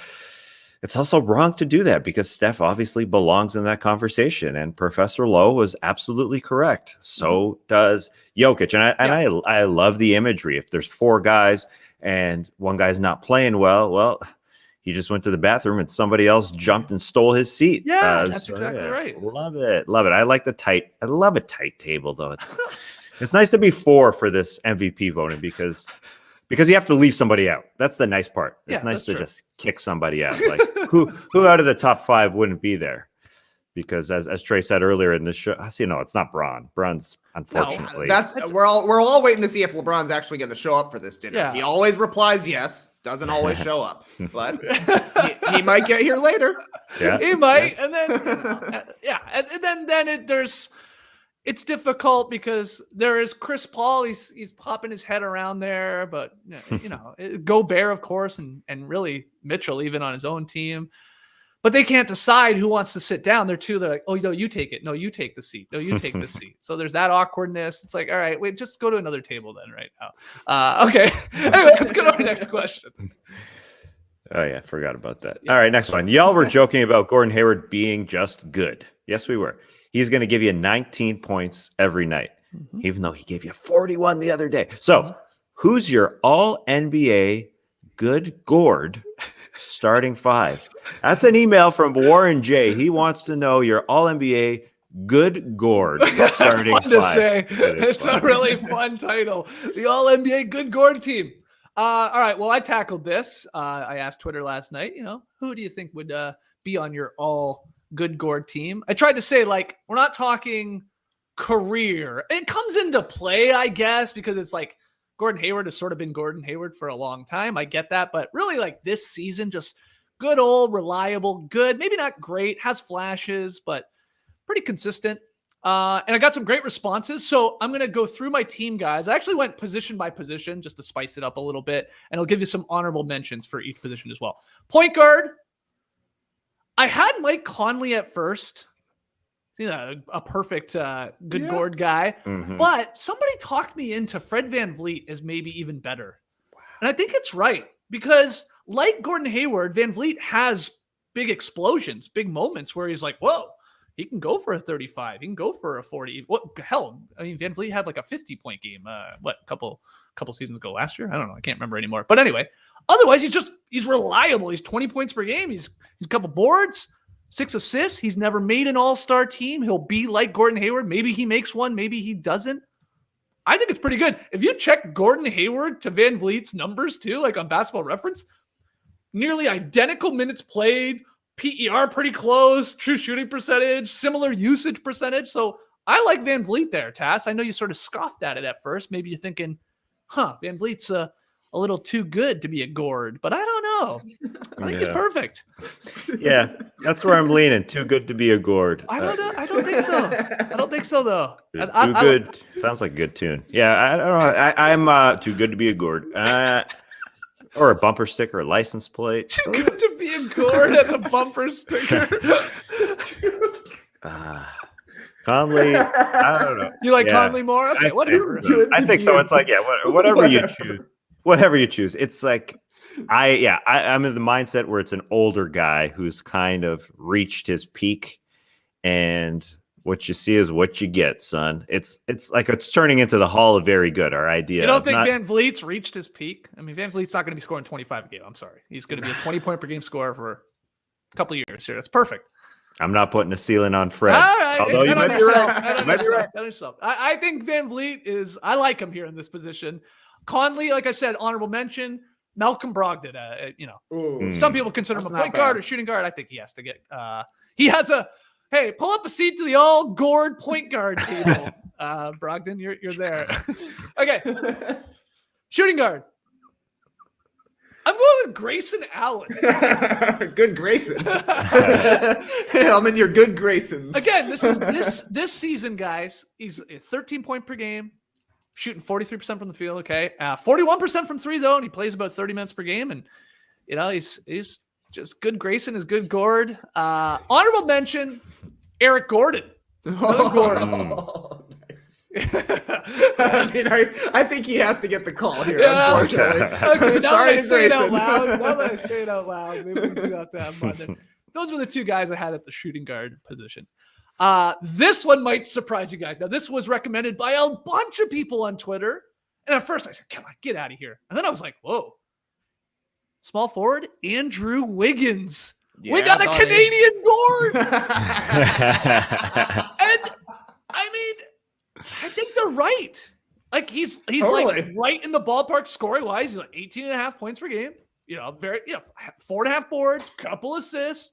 wrong to do that, because Steph obviously belongs in that conversation, and Professor Lowe was absolutely correct. So does Jokic. And I love the imagery. If there's 4 guys and one guy's not playing well, he just went to the bathroom and somebody else jumped and stole his seat. Yeah, that's exactly right. Love it. I like I love a tight table, though. It's nice to be 4 for this MVP voting, because you have to leave somebody out. That's the nice part. It's nice to just kick somebody out. Like who out of the top 5 wouldn't be there? Because as Trey said earlier in the show, it's not Bron. Bron's, unfortunately. We're all waiting to see if LeBron's actually going to show up for this dinner. Yeah. He always replies yes, doesn't always show up, but he might get here later. Yeah. He might, and then and then it's difficult because there is Chris Paul. He's popping his head around there, but Gobert, of course, and really Mitchell even on his own team. But they can't decide who wants to sit down. They're like, oh, no, you take it. No, you take the seat. No, you take the seat. So there's that awkwardness. It's like, all right, wait, just go to another table then right now. Okay. Anyway, let's go to our next question. Oh, yeah. Forgot about that. All right. Next one. Y'all were joking about Gordon Hayward being just good. Yes, we were. He's going to give you 19 points every night, even though he gave you 41 the other day. So who's your all-NBA good Gord starting five? That's an email from Warren J. He wants to know your all-NBA good Gord starting That's fun to five. say. It's a really fun title. The All-NBA Good Gord Team. All right. Well, I tackled this. I asked Twitter last night, who do you think would be on your all Good Gord team? I tried to say, like, we're not talking career. It comes into play, I guess, because it's like Gordon Hayward has sort of been Gordon Hayward for a long time. I get that. But really, like, this season, just good old, reliable, good, maybe not great, has flashes, but pretty consistent. And I got some great responses. So I'm going to go through my team, guys. I actually went position by position just to spice it up a little bit. And I'll give you some honorable mentions for each position as well. Point guard. I had Mike Conley at first. A perfect good Gord guy. But somebody talked me into Fred VanVleet as maybe even better. Wow. And I think it's right. Because like Gordon Hayward, VanVleet has big explosions, big moments where he's like, whoa. He can go for a 35. He can go for a 40. What hell? I mean, VanVleet had like a 50-point game. A couple seasons ago last year? I don't know. I can't remember anymore. But anyway, otherwise he's reliable. He's 20 points per game. He's a couple boards, 6 assists. He's never made an all-star team. He'll be like Gordon Hayward. Maybe he makes one. Maybe he doesn't. I think it's pretty good. If you check Gordon Hayward to VanVleet's numbers too, like on Basketball Reference, nearly identical minutes played. PER pretty close, true shooting percentage, similar usage percentage. So I like VanVleet there, Tass. I know you sort of scoffed at it at first. Maybe you're thinking, VanVleet's a little too good to be a Gord, but I don't know. I think he's perfect. Yeah, that's where I'm leaning. Too good to be a Gord. I don't know. I don't think so. I don't think so, though. Too good. Sounds like a good tune. Yeah, I don't know. I'm too good to be a Gord. Or a bumper sticker, a license plate. Too good to be a Gord as a bumper sticker. Conley, I don't know. You like Conley more? Okay, I think so. It's like, whatever you choose. Whatever you choose. It's like, I'm in the mindset where it's an older guy who's kind of reached his peak, and what you see is what you get, son. It's like it's turning into the Hall of Very Good, our idea. You don't think VanVleet's reached his peak? I mean, VanVleet's not going to be scoring 25 a game. I'm sorry. He's going to be a 20-point per game scorer for a couple of years here. That's perfect. I'm not putting a ceiling on Fred. All right. Although you might be right. I think VanVleet is – I like him here in this position. Conley, like I said, honorable mention. Malcolm Brogdon, some people consider him a point guard or shooting guard. I think he has to get he has a – hey, pull up a seat to the all Gord point guard table. Brogdon, you're there. Okay. Shooting guard. I'm going with Grayson Allen. Good Grayson. I'm in your good Graysons. Again, this season, guys, he's a 13-point per game, shooting 43% from the field, okay? 41% from three, though, and he plays about 30 minutes per game. And, he's just good Grayson is good Gord. Honorable mention, Eric Gordon. Gordon. Nice. I mean, I think he has to get the call here, unfortunately. Okay, now that I say it out loud, maybe we do have to have fun. Those were the two guys I had at the shooting guard position. This one might surprise you guys. Now, this was recommended by a bunch of people on Twitter. And at first I said, come on, get out of here. And then I was like, whoa. Small forward, Andrew Wiggins. Yeah, we got a Canadian Gord. And I mean, I think they're right. Like he's totally. Like right in the ballpark scoring wise. He's like 18.5 points per game. 4.5 boards, couple assists,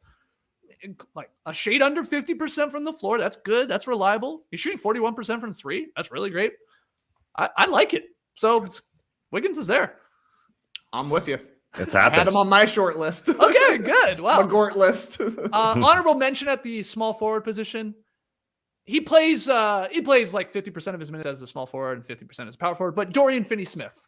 like a shade under 50% from the floor. That's good. That's reliable. He's shooting 41% from three. That's really great. I like it. So Wiggins is there. I'm with you. It's happened. I had him on my short list. Okay, good. Wow. My Gort list. Honorable mention at the small forward position. He plays like 50% of his minutes as a small forward and 50% as a power forward. But Dorian Finney-Smith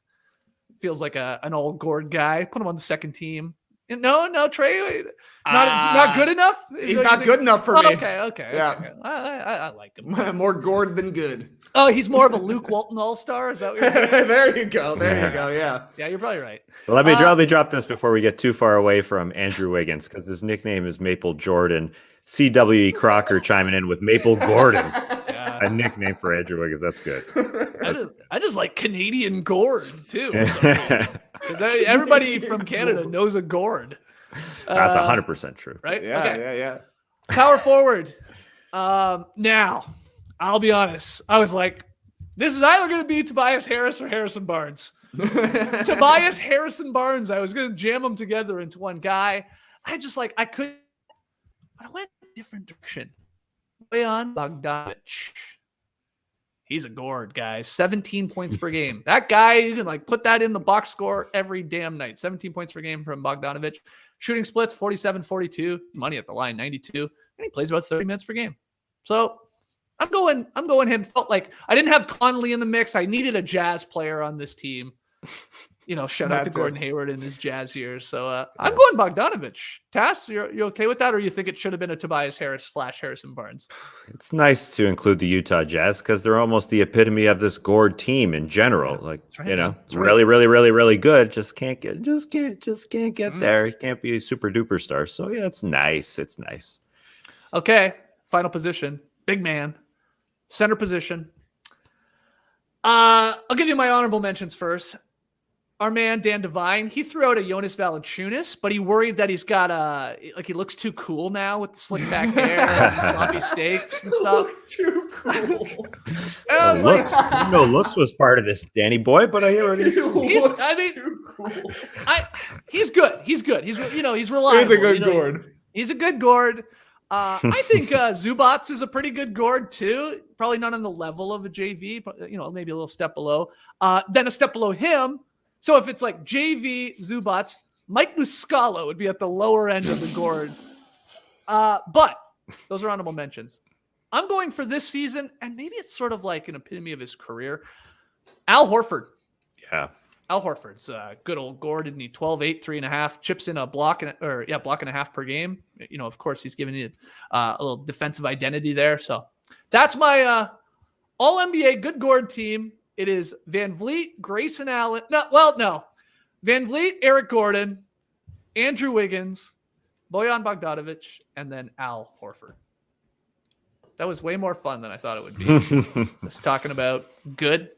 feels like an old Gord guy. Put him on the second team. No, Trey. Not good enough. He's not good enough for me. Okay. Yeah. Okay. I like him. More Gord than good. Oh, he's more of a Luke Walton All-Star. Is that what you're saying? There you go. Yeah. Yeah, you're probably right. Let me drop this before we get too far away from Andrew Wiggins, because his nickname is Maple Jordan. CWE Crocker chiming in with Maple Gordon. Yeah. A nickname for Andrew Wiggins. That's good. I just like Canadian Gord too. Because everybody from Canada knows a Gord. That's 100% true. Right? Yeah, Okay. yeah. Power forward. Now, I'll be honest. I was like, this is either going to be Tobias Harris or Harrison Barnes. Tobias Harrison Barnes. I was going to jam them together into one guy. I could, but I went a different direction. Bojan Bogdanovic. He's a Gord, guys. 17 points per game. That guy, you can put that in the box score every damn night. 17 points per game from Bogdanovic. Shooting splits, 47-42. Money at the line, 92. And he plays about 30 minutes per game. So I'm going him. Felt like I didn't have Conley in the mix. I needed a Jazz player on this team. Shout out to Gordon Hayward in his Jazz years. So I'm going Bogdanovic. Tass, you okay with that, or you think it should have been a Tobias Harris / Harrison Barnes? It's nice to include the Utah Jazz because they're almost the epitome of this Gord team in general. Really, really, really, really good. Just can't get there. He can't be a super duper star. So yeah, it's nice. It's nice. Okay, final position, big man, center position. I'll give you my honorable mentions first. Our man, Dan Devine, he threw out a Jonas Valanciunas, but he worried that he's got he looks too cool now with the slick back hair and sloppy steaks and stuff. Too cool. And I was looks was part of this, Danny boy, but I hear it is. Too cool. He's good. He's reliable. He's a good Gord. He's a good Gord. I think Zubats is a pretty good Gord too. Probably not on the level of a JV, but maybe a little step below. Then a step below him. So if it's like JV, Zubats, Mike Muscala would be at the lower end of the Gord. But those are honorable mentions. I'm going for this season, and maybe it's sort of like an epitome of his career. Al Horford. Yeah. Al Horford's good old Gord, didn't he? 12-8, 3.5, chips in a block and a half per game. Of course, he's giving you a little defensive identity there. So that's my All-NBA Good Gord team. It is Van Vliet, Grayson Allen. No. Van Vliet, Eric Gordon, Andrew Wiggins, Bojan Bogdanovic, and then Al Horford. That was way more fun than I thought it would be. Just talking about good,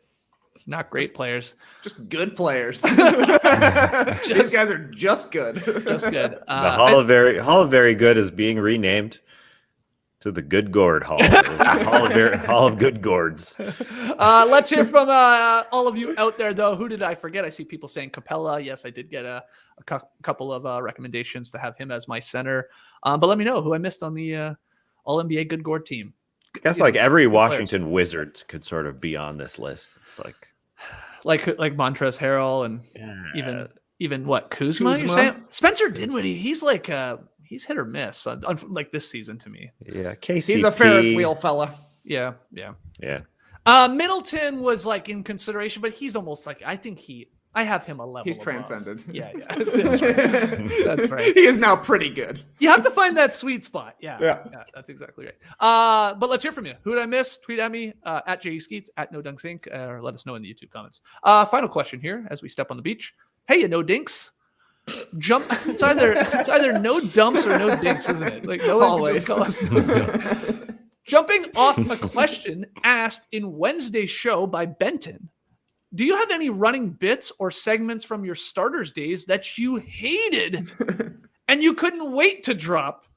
not great players. Just good players. These guys are just good. Just good. The Hall of Very Good is being renamed to the Good Gord Hall. Hall of Good Gords. Let's hear from all of you out there, though. Who did I forget? I see people saying Capella. Yes, I did get a couple of recommendations to have him as my center. But let me know who I missed on the All-NBA Good Gord team. I guess every Washington Wizard could sort of be on this list. It's like Montrezl Harrell and even what Kuzma? You're saying Spencer Dinwiddie? He's he's hit or miss like this season to me. Yeah, KCP. He's a Ferris wheel fella. Yeah. Middleton was in consideration, but he's almost I have him a level. He's above. transcended. Yeah. That's right. That's right. He is now pretty good. You have to find that sweet spot. Yeah, that's exactly right. But let's hear from you. Who did I miss? Tweet at me at JeSkeets, at No Dunks Inc., or let us know in the YouTube comments. Final question here as we step on the beach. Hey, you no dinks. Jump. It's either no dumps or no dinks, isn't it? No one just call us no dumps. Jumping off a question asked in Wednesday's show by Benton. Do you have any running bits or segments from your starters days that you hated and you couldn't wait to drop?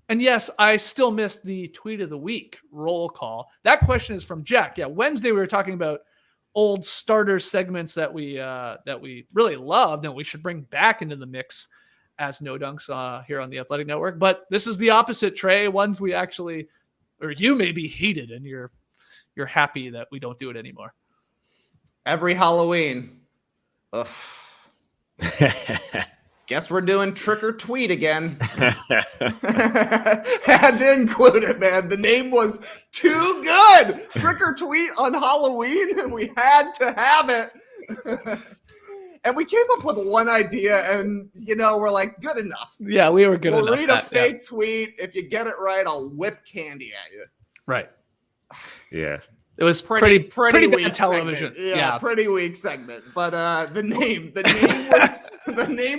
And yes, I still missed the tweet of the week roll call. That question is from Jack. Yeah, Wednesday we were talking about old starter segments that we really loved and we should bring back into the mix as No Dunks here on the Athletic Network. But this is the opposite, Trey. Ones we actually, or you maybe hated, and you're happy that we don't do it anymore. Every Halloween. Ugh. Guess we're doing trick or tweet again. Had to include it, man. The name was too good. Trick or tweet on Halloween, and we had to have it. And we came up with one idea, and we're like, good enough. Yeah, we were good enough. We'll read a fake tweet. If you get it right, I'll whip candy at you. Right. Yeah. It was pretty weak bad television. Yeah, pretty weak segment. But the name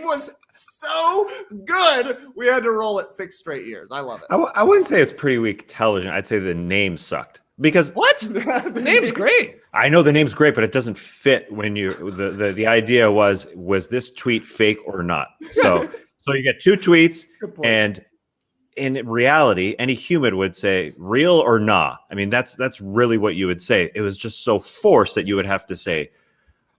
was so good. We had to roll it 6 straight years. I love it. I wouldn't say it's pretty weak television. I'd say the name sucked because what? The name's great. I know the name's great, but it doesn't fit when you the idea was this tweet fake or not? So you get 2 tweets, and in reality, any human would say real or nah. I mean, that's really what you would say. It was just so forced that you would have to say,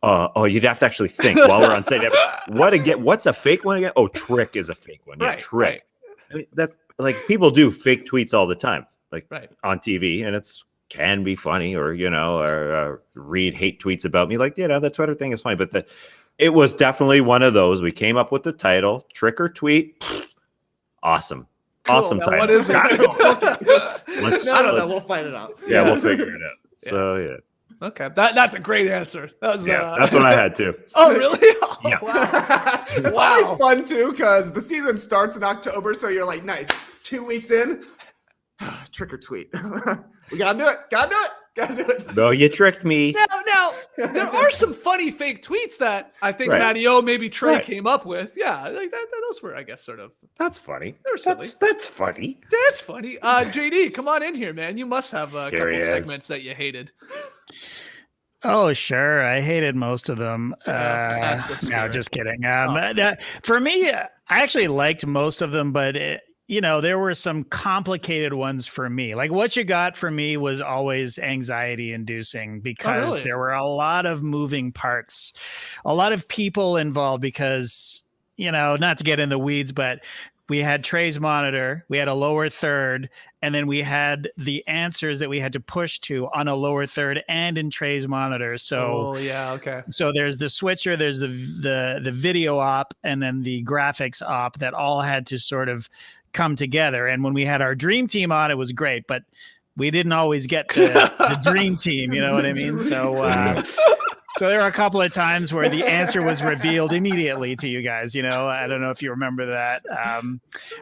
you'd have to actually think while we're on stage. What's a fake one again? Oh, trick is a fake one. Yeah, trick. Right. I mean, that's like people do fake tweets all the time, like on TV, and can be funny, or read hate tweets about me. Like, the Twitter thing is funny, but it was definitely one of those. We came up with the title, trick or tweet. Awesome. Cool. Awesome title. What is it? I don't know. We'll find it out. Yeah, we'll figure it out. So okay, that's a great answer. That was that's what I had too. Oh, really? Oh, yeah. Wow. It's always fun too, because the season starts in October, so you're like, nice. 2 weeks in, trick or tweet. We gotta do it. No, you tricked me. Now, there are some funny fake tweets that I think Matty O, maybe Trey came up with. Yeah, like that. Those were, I guess, sort of. That's funny. They're silly. That's funny. That's funny. JD, come on in here, man. You must have a couple segments that you hated. Oh, sure. I hated most of them. No, just kidding. For me, I actually liked most of them, but there were some complicated ones for me. Like what you got for me was always anxiety inducing because there were a lot of moving parts, a lot of people involved because, not to get in the weeds, but we had Trey's monitor, we had a lower third, and then we had the answers that we had to push to on a lower third and in Trey's monitor. So, so there's the switcher, there's the video op, and then the graphics op that all had to sort of come together. And when we had our dream team on, it was great, but we didn't always get the dream team, you know what I mean? So there were a couple of times where the answer was revealed immediately to you guys. I don't know if you remember that.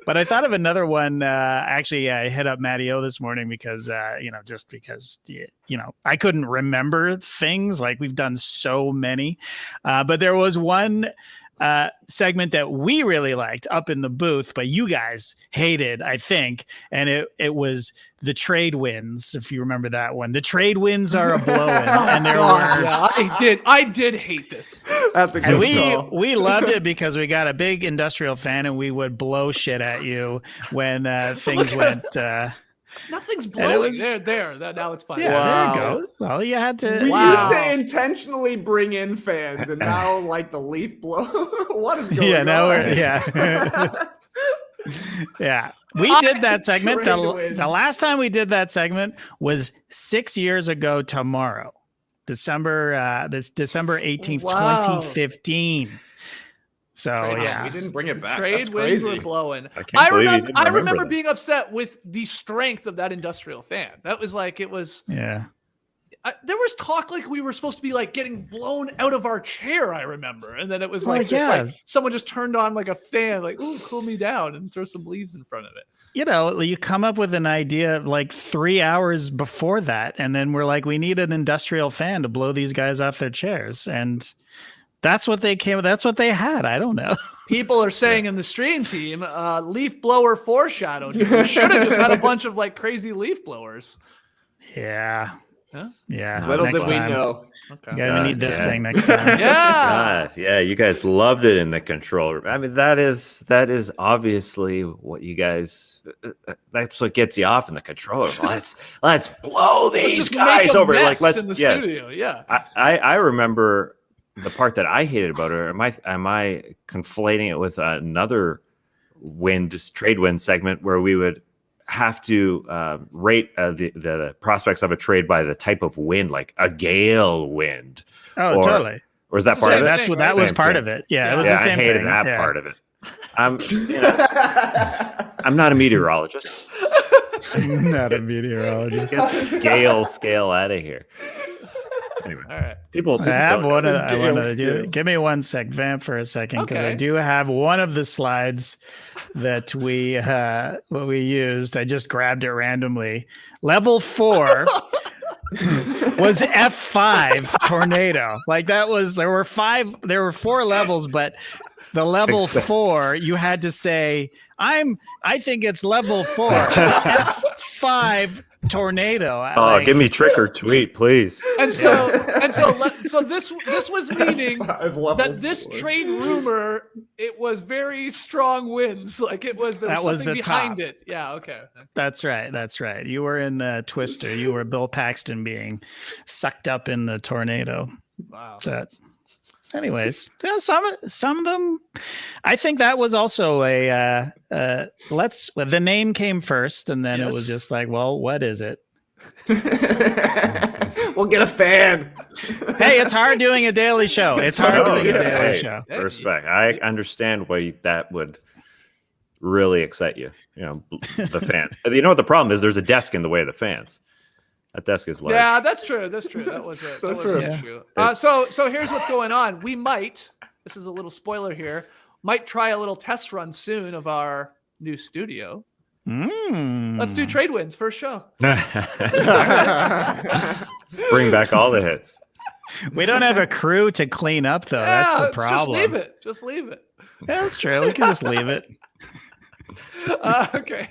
But I thought of another one. Actually, I hit up Matty O this morning because, just because, I couldn't remember things. Like we've done so many. But there was one segment that we really liked up in the booth, but you guys hated, I think. And it was the trade wins. If you remember that one, the trade wins are a blow-in. And there I did hate this. That's a good call. We loved it because we got a big industrial fan and we would blow shit at you when things went, nothing's blowing. There. Now it's fine. Yeah, there you go. Well, you had to. We used to intentionally bring in fans, and now like the leaf blow. What is going on? Now yeah. We did that segment. The last time we did that segment was 6 years ago tomorrow, December 18th, 2015. So we didn't bring it back. Trade wins were blowing. I remember being upset with the strength of that industrial fan. That was like there was talk like we were supposed to be like getting blown out of our chair. I remember, and then it was like someone just turned on like a fan, like ooh, cool me down, and throw some leaves in front of it. You come up with an idea like 3 hours before that, and then we're like, we need an industrial fan to blow these guys off their chairs, and that's what they had. I don't know. People are saying in the stream team, leaf blower foreshadowed. You should have just had a bunch of like crazy leaf blowers. Yeah. Huh? Yeah. Little did we know. Okay. We need this thing next time. Yeah. You guys loved it in the control room. I mean, that is obviously what you guys. That's what gets you off in the control room. Let's blow these guys over. Like let's in the studio. Yeah. I remember. The part that I hated about it, am I conflating it with another trade win segment where we would have to rate the prospects of a trade by the type of wind, like a gale wind? Oh, totally. Or is that part of it? That was part of it. Yeah, it was the same thing. I hated that part of it. I'm not a meteorologist. Not a meteorologist. Get the Gale scale out of here. Anyway, All right. people I have don't one. know. I want to do. Give me one sec, vamp for a second, because I Okay. do have one of the slides that we used. I just grabbed it randomly. Level 4 was F5 tornado. Like that was there were 4 levels, but the level 4 you had to say I think it's level 4 F5 tornado. Give me trick or tweet, please. And so this was meaning that this trade rumor, it was very strong winds. Like there was something behind it. Yeah. Okay. That's right. You were in Twister. You were Bill Paxton being sucked up in the tornado. Wow. Anyways, yeah, some of them. I think that was also the name came first, and then it was just like, well, what is it? We'll get a fan. Hey, it's hard doing a daily show. It's hard doing a daily show. Respect. I understand why that would really excite you. You know, the fan. You know what the problem is? There's a desk in the way of the fans. That desk is large. Yeah, that's true. That was an issue. So here's what's going on. We might, this is a little spoiler here, might try a little test run soon of our new studio. Let's do trade wins first show. Bring back all the hits. We don't have a crew to clean up, though. That's the problem. Just leave it. Yeah, that's true. We can just leave it. Okay.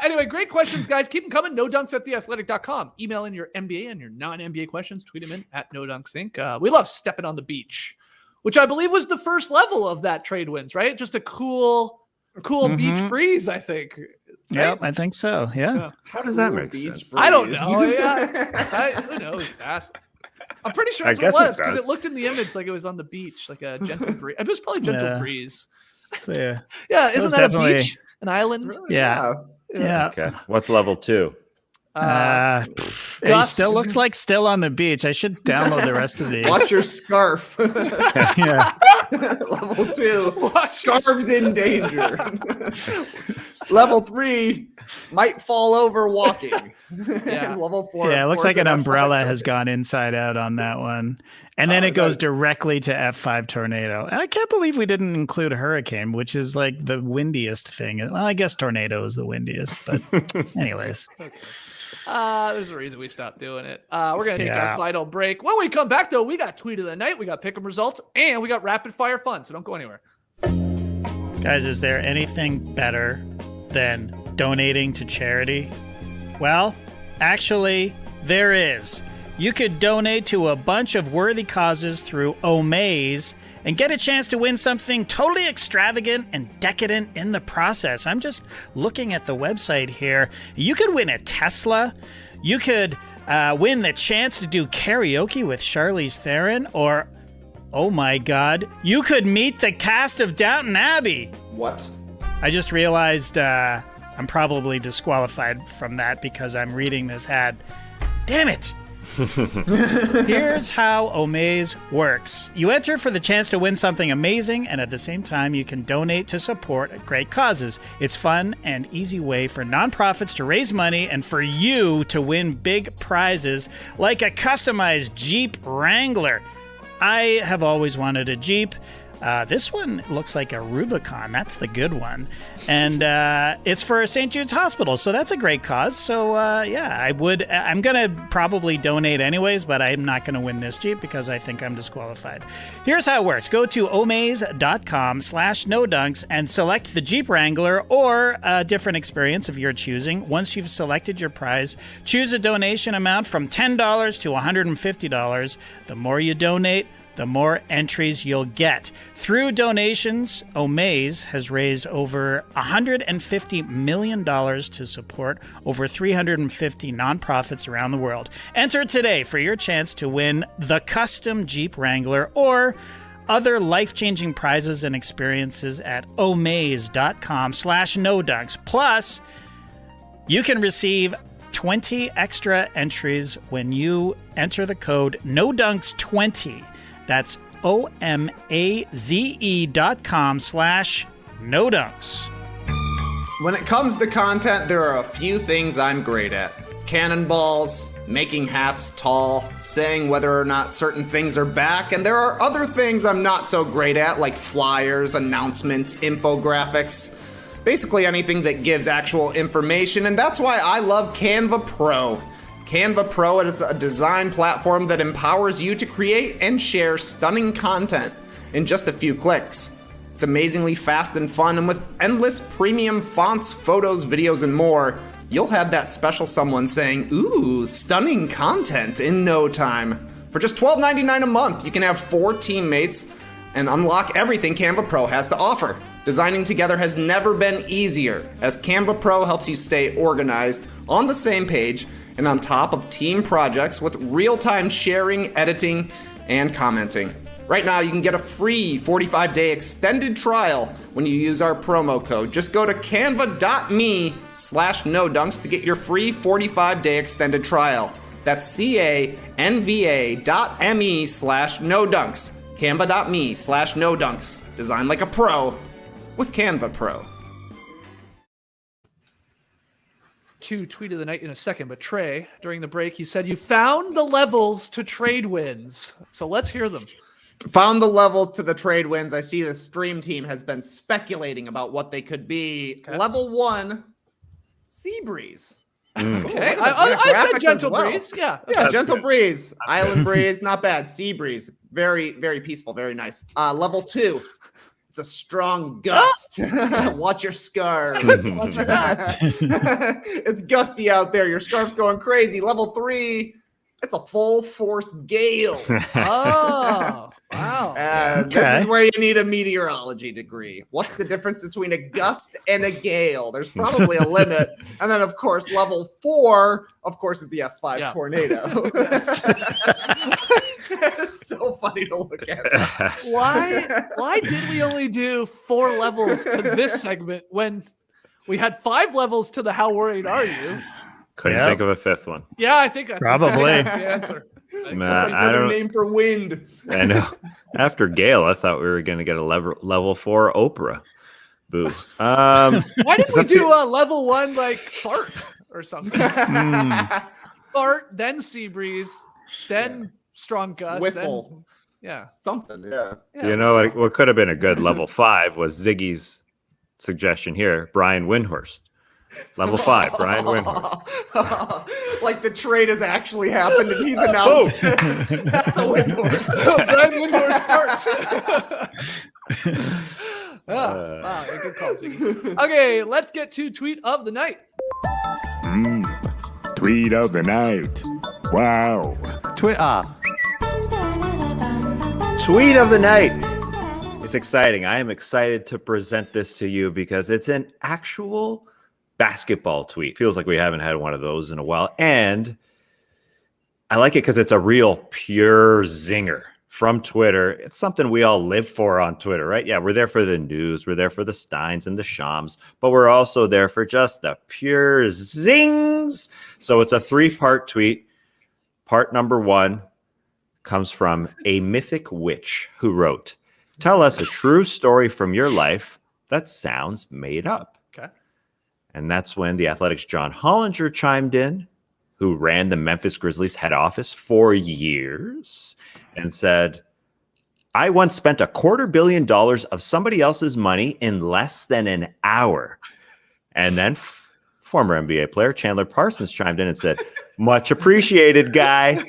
Anyway, great questions, guys. Keep them coming. NoDunks@theathletic.com. Email in your NBA and your non-NBA questions. Tweet them in @NoDunksInc. We love Steppin on the beach, which I believe was the first level of that trade wins, right? Just a cool beach breeze, I think. Right? Yep, I think so. Yeah. How does that make sense? I don't know. Yeah. Who knows? I'm pretty sure that's what it was, because it looked in the image like it was on the beach, like a gentle breeze. It was probably gentle breeze. So, yeah. Yeah, isn't that a beach? An island? Yeah. Okay. What's level 2? It still looks like still on the beach. I should download the rest of these. Watch your scarf. Yeah. Level 2, scarves in danger. Level 3, might fall over walking. Yeah. Level 4. Yeah, it looks like an umbrella has gone inside out on that one. And then it goes directly to F5 tornado. And I can't believe we didn't include hurricane, which is like the windiest thing. Well, I guess tornado is the windiest, but anyways. There's a reason we stopped doing it. We're going to take our final break. When we come back, though, we got tweet of the night, we got pick 'em results, and we got rapid fire fun. So don't go anywhere. Guys, is there anything better than donating to charity? Well, actually, there is. You could donate to a bunch of worthy causes through Omaze and get a chance to win something totally extravagant and decadent in the process. I'm just looking at the website here. You could win a Tesla. You could win the chance to do karaoke with Charlize Theron, or, oh my God, you could meet the cast of Downton Abbey. What? I just realized I'm probably disqualified from that because I'm reading this ad. Damn it. Here's how Omaze works. You enter for the chance to win something amazing, and at the same time, you can donate to support great causes. It's fun and easy way for nonprofits to raise money and for you to win big prizes like a customized Jeep Wrangler. I have always wanted a Jeep. This one looks like a Rubicon. That's the good one. And it's for St. Jude's Hospital, so that's a great cause. So, I'm going to probably donate anyways, but I'm not going to win this Jeep because I think I'm disqualified. Here's how it works. Go to omaze.com/nodunks and select the Jeep Wrangler or a different experience of your choosing. Once you've selected your prize, choose a donation amount from $10 to $150. The more you donate, the more entries you'll get. Through donations, Omaze has raised over $150 million to support over 350 nonprofits around the world. Enter today for your chance to win the custom Jeep Wrangler or other life-changing prizes and experiences at omaze.com/nodunks. Plus, you can receive 20 extra entries when you enter the code NODUNKS20. That's omaze.com/nodunks. When it comes to content, there are a few things I'm great at. Cannonballs, making hats tall, saying whether or not certain things are back, and there are other things I'm not so great at, like flyers, announcements, infographics, basically anything that gives actual information, and that's why I love Canva Pro. Canva Pro is a design platform that empowers you to create and share stunning content in just a few clicks. It's amazingly fast and fun, and with endless premium fonts, photos, videos, and more, you'll have that special someone saying, ooh, stunning content in no time. For just $12.99 a month, you can have 4 teammates and unlock everything Canva Pro has to offer. Designing together has never been easier, as Canva Pro helps you stay organized, on the same page, and on top of team projects with real-time sharing, editing, and commenting. Right now, you can get a free 45-day extended trial when you use our promo code. Just go to canva.me/nodunks to get your free 45-day extended trial. That's canva.me/nodunks. Canva.me/nodunks. Design like a pro with Canva Pro. To tweet of the night in a second, but Trey, during the break, you said you found the levels to trade wins. So let's hear them. Found the levels to the trade wins. I see the stream team has been speculating about what they could be. Okay. Level 1, Seabreeze. Okay. I said gentle breeze. Yeah. Yeah, gentle breeze. Island breeze, not bad. Seabreeze, very, very peaceful, very nice. Level 2, it's a strong gust. Watch your scarf. It's gusty out there. Your scarf's going crazy. Level 3, it's a full force gale. Oh, wow. This is where you need a meteorology degree. What's the difference between a gust and a gale? There's probably a limit. And then, of course, level 4, of course, is the F5 tornado. It's so funny to look at. Why did we only do 4 levels to this segment when we had 5 levels to the how worried are you? Couldn't think of a 5th one. Yeah, I think that's probably the answer. That's another name for wind. I know. After Gale, I thought we were going to get a level 4 Oprah. Boo. Why didn't we do a level 1 like fart or something? Fart, then sea breeze, then strong gust, whistle. Something. Yeah. You know what could have been a good level 5 was Ziggy's suggestion here, Brian Windhorst. Level 5, Brian Windhorst. Like the trade has actually happened and he's announced. That's a Windhorst. Brian Windhorst part. Wow, good call, Ziggy. Okay, let's get to tweet of the night. Tweet of the night. Wow. Twitter. Tweet of the night. It's exciting. I am excited to present this to you because it's an actual basketball tweet. Feels like we haven't had one of those in a while. And I like it because it's a real pure zinger from Twitter. It's something we all live for on Twitter, right? Yeah, we're there for the news. We're there for the Steins and the Shams, but we're also there for just the pure zings. So it's a 3-part tweet. Part number 1 comes from a mythic witch who wrote, "Tell us a true story from your life that sounds made up." Okay. And that's when the Athletics' John Hollinger chimed in, who ran the Memphis Grizzlies head office for years, and said, "I once spent $250 million of somebody else's money in less than an hour." And then former NBA player Chandler Parsons chimed in and said, "Much appreciated, guy."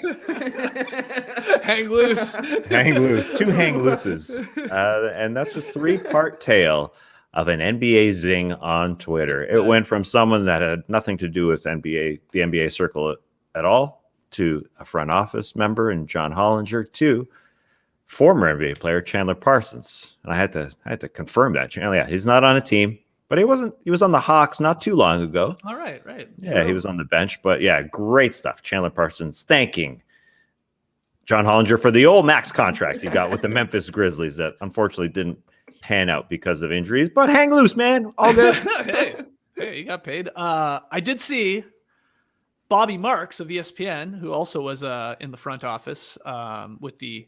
Hang loose. Hang loose. 2 hang looses. And that's a 3-part tale of an NBA zing on Twitter. It went from someone that had nothing to do with the NBA circle at all, to a front office member and John Hollinger, to former NBA player Chandler Parsons. And I had to confirm that. Yeah, he's not on a team, but he was on the Hawks not too long ago. All right. Yeah, he was on the bench, but yeah, great stuff. Chandler Parsons thanking John Hollinger for the old max contract he got with the Memphis Grizzlies that unfortunately didn't pan out because of injuries, but hang loose, man. All good. hey, you got paid. I did see Bobby Marks of ESPN, who also was in the front office with the,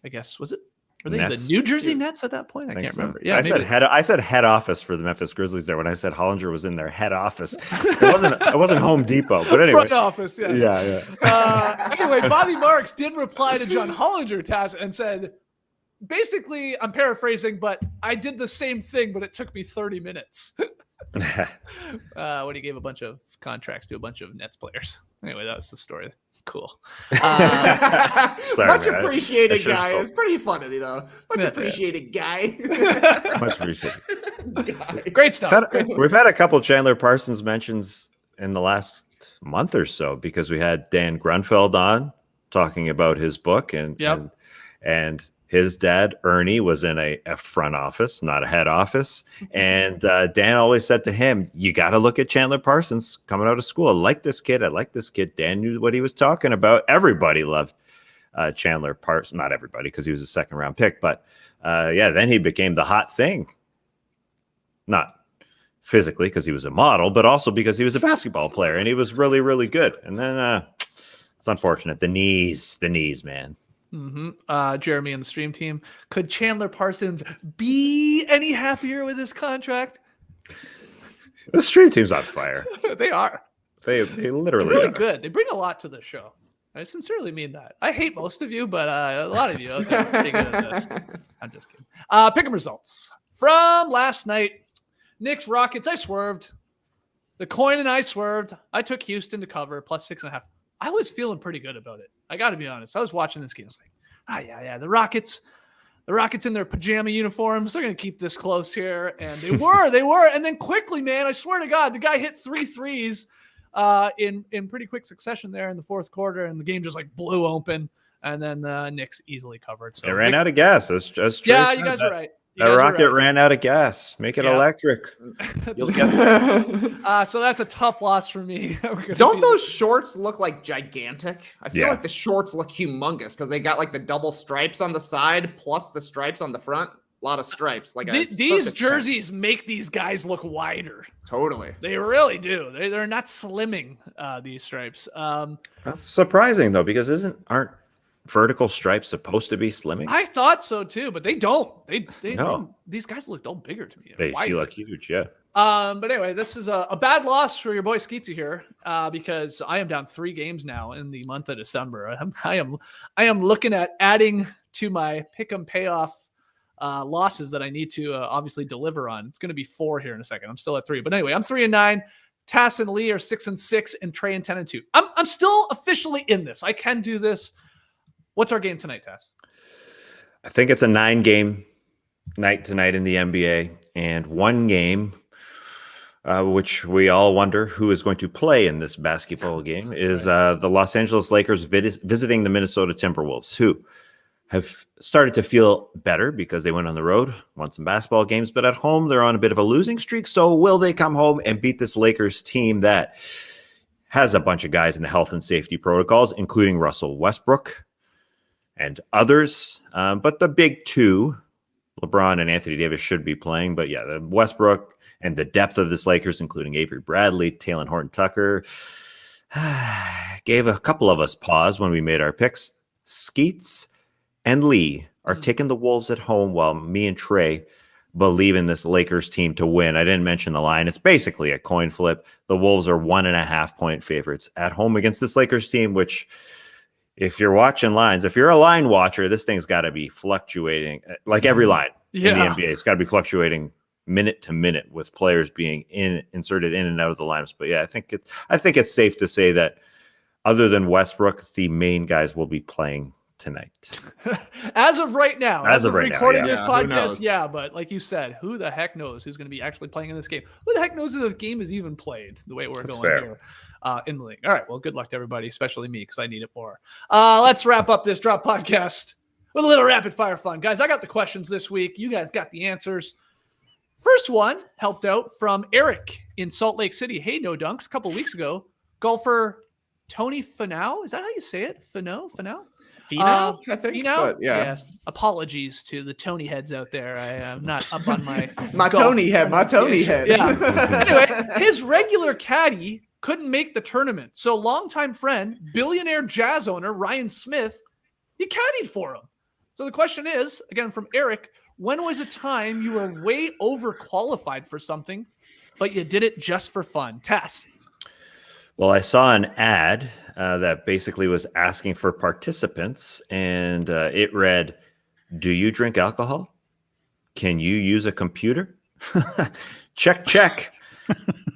I guess, was it Were they Nets. the New Jersey Nets at that point? I can't remember. Yeah, I said head office for the Memphis Grizzlies there when I said Hollinger was in their head office. It wasn't Home Depot, but anyway. Front office, yes. Yeah. Anyway, Bobby Marks did reply to John Hollinger and said, basically, I'm paraphrasing, but I did the same thing, but it took me 30 minutes. When he gave a bunch of contracts to a bunch of Nets players. Anyway, that was the story. Cool. Much man. appreciated guy. It's pretty funny though. Much appreciated guy. Much appreciated. Great stuff. We've had a couple Chandler Parsons mentions in the last month or so because we had Dan Grunfeld on talking about his book and his dad, Ernie, was in a front office, not a head office. And Dan always said to him, you got to look at Chandler Parsons coming out of school. I like this kid. Dan knew what he was talking about. Everybody loved Chandler Parsons. Not everybody, because he was a second-round pick. But, then he became the hot thing. Not physically, because he was a model, but also because he was a basketball player. And he was really, really good. And then it's unfortunate. The knees, man. Mm-hmm. Jeremy and the stream team. Could Chandler Parsons be any happier with his contract? The stream team's on fire. They are. They literally really are. Good. They bring a lot to the show. I sincerely mean that. I hate most of you, but a lot of you out there are pretty good at this. I'm just kidding. Pick 'em results from last night. Knicks Rockets. I swerved. The coin and I swerved. I took Houston to cover plus 6.5. I was feeling pretty good about it. I got to be honest. I was watching this game. I was like, the Rockets in their pajama uniforms, they're going to keep this close here. And they were. And then quickly, man, I swear to God, the guy hit 3 threes in pretty quick succession there in the fourth quarter. And the game just like blew open. And then the Knicks easily covered. So they ran out of gas. That's just yeah, you guys are right. The Rocket ran out of gas. Make it electric. You'll get so that's a tough loss for me. Don't those shorts look like gigantic? I feel Yeah. like the shorts look humongous because they got like the double stripes on the side plus the stripes on the front. A lot of stripes. Like these jerseys make these guys look wider. Totally. They really do. They're not slimming these stripes. That's surprising though, because aren't vertical stripes supposed to be slimming? I thought so too, but they don't. No. These guys look all bigger to me. They feel like huge, yeah. But anyway, this is a bad loss for your boy Skeetsy here, because I am down 3 games now in the month of December. I am looking at adding to my pick 'em payoff losses that I need to obviously deliver on. It's going to be 4 here in a second. I'm still at 3, but anyway, I'm 3-9. Tass and Lee are 6-6, and Trey and 10-2. I'm still officially in this. I can do this. What's our game tonight, Tass? I think it's a 9-game night tonight in the NBA, and one game, which we all wonder who is going to play in this basketball game, is the Los Angeles Lakers visiting the Minnesota Timberwolves, who have started to feel better because they went on the road, won some basketball games, but at home they're on a bit of a losing streak. So will they come home and beat this Lakers team that has a bunch of guys in the health and safety protocols, including Russell Westbrook and others? But the big 2, LeBron and Anthony Davis, should be playing. But yeah, the Westbrook and the depth of this Lakers, including Avery Bradley, Talen Horton-Tucker, gave a couple of us pause when we made our picks. Skeets and Lee are taking the Wolves at home, while me and Trey believe in this Lakers team to win. I didn't mention the line. It's basically a coin flip. The Wolves are 1.5-point favorites at home against this Lakers team, which, if you're watching lines, if you're a line watcher, this thing's got to be fluctuating like every line in the NBA. It's got to be fluctuating minute to minute with players being inserted in and out of the lineups. But yeah, I think it's safe to say that other than Westbrook, the main guys will be playing tonight. As of right now, as of right recording now, this podcast, but like you said, who the heck knows who's going to be actually playing in this game? Who the heck knows if this game is even played the way we're going here in the league? All right, well, good luck to everybody, especially me, because I need it more. Let's wrap up this drop podcast with a little rapid fire fun. Guys, I got the questions this week. You guys got the answers. First one helped out from Eric in Salt Lake City. Hey, No Dunks, a couple weeks ago. Golfer Tony Finau, is that how you say it? Finau? I think. But yes. Apologies to the Tony heads out there. I am not up on my Tony head. Yeah. Anyway, his regular caddy couldn't make the tournament, so longtime friend, billionaire jazz owner Ryan Smith, he caddied for him. So the question is, again, from Eric, when was a time you were way overqualified for something, but you did it just for fun? Tess. Well, I saw an ad that basically was asking for participants, and it read, "Do you drink alcohol? Can you use a computer?" Check.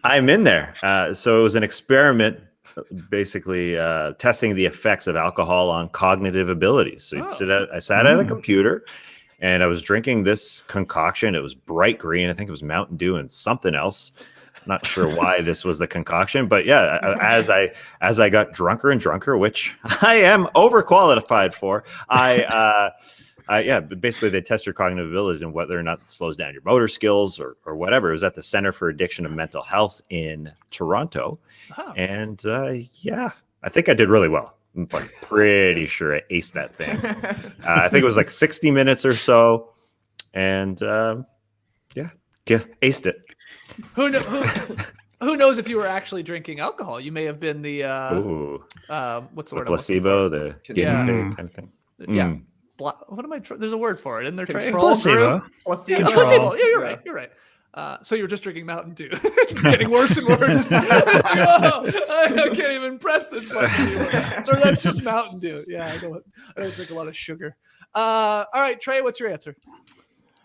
I'm in there. So it was an experiment, basically testing the effects of alcohol on cognitive abilities. So I sat at a computer, and I was drinking this concoction. It was bright green. I think it was Mountain Dew and something else. Not sure why this was the concoction, but yeah, as I got drunker and drunker, which I am overqualified for, basically they test your cognitive abilities and whether or not it slows down your motor skills or whatever. It was at the Center for Addiction and Mental Health in Toronto. Oh. And I think I did really well. I'm like pretty sure I aced that thing. I think it was like 60 minutes or so. And aced it. Who knows if you were actually drinking alcohol? You may have been the what's the word? Placebo, the guinea pig kind of thing. Yeah. What am I? There's a word for it. Isn't there? Placebo. Placebo. Yeah, you're right. So you were just drinking Mountain Dew. Getting worse and worse. I can't even press this button anymore. So that's just Mountain Dew. Yeah, I don't drink a lot of sugar. All right, Trey, what's your answer?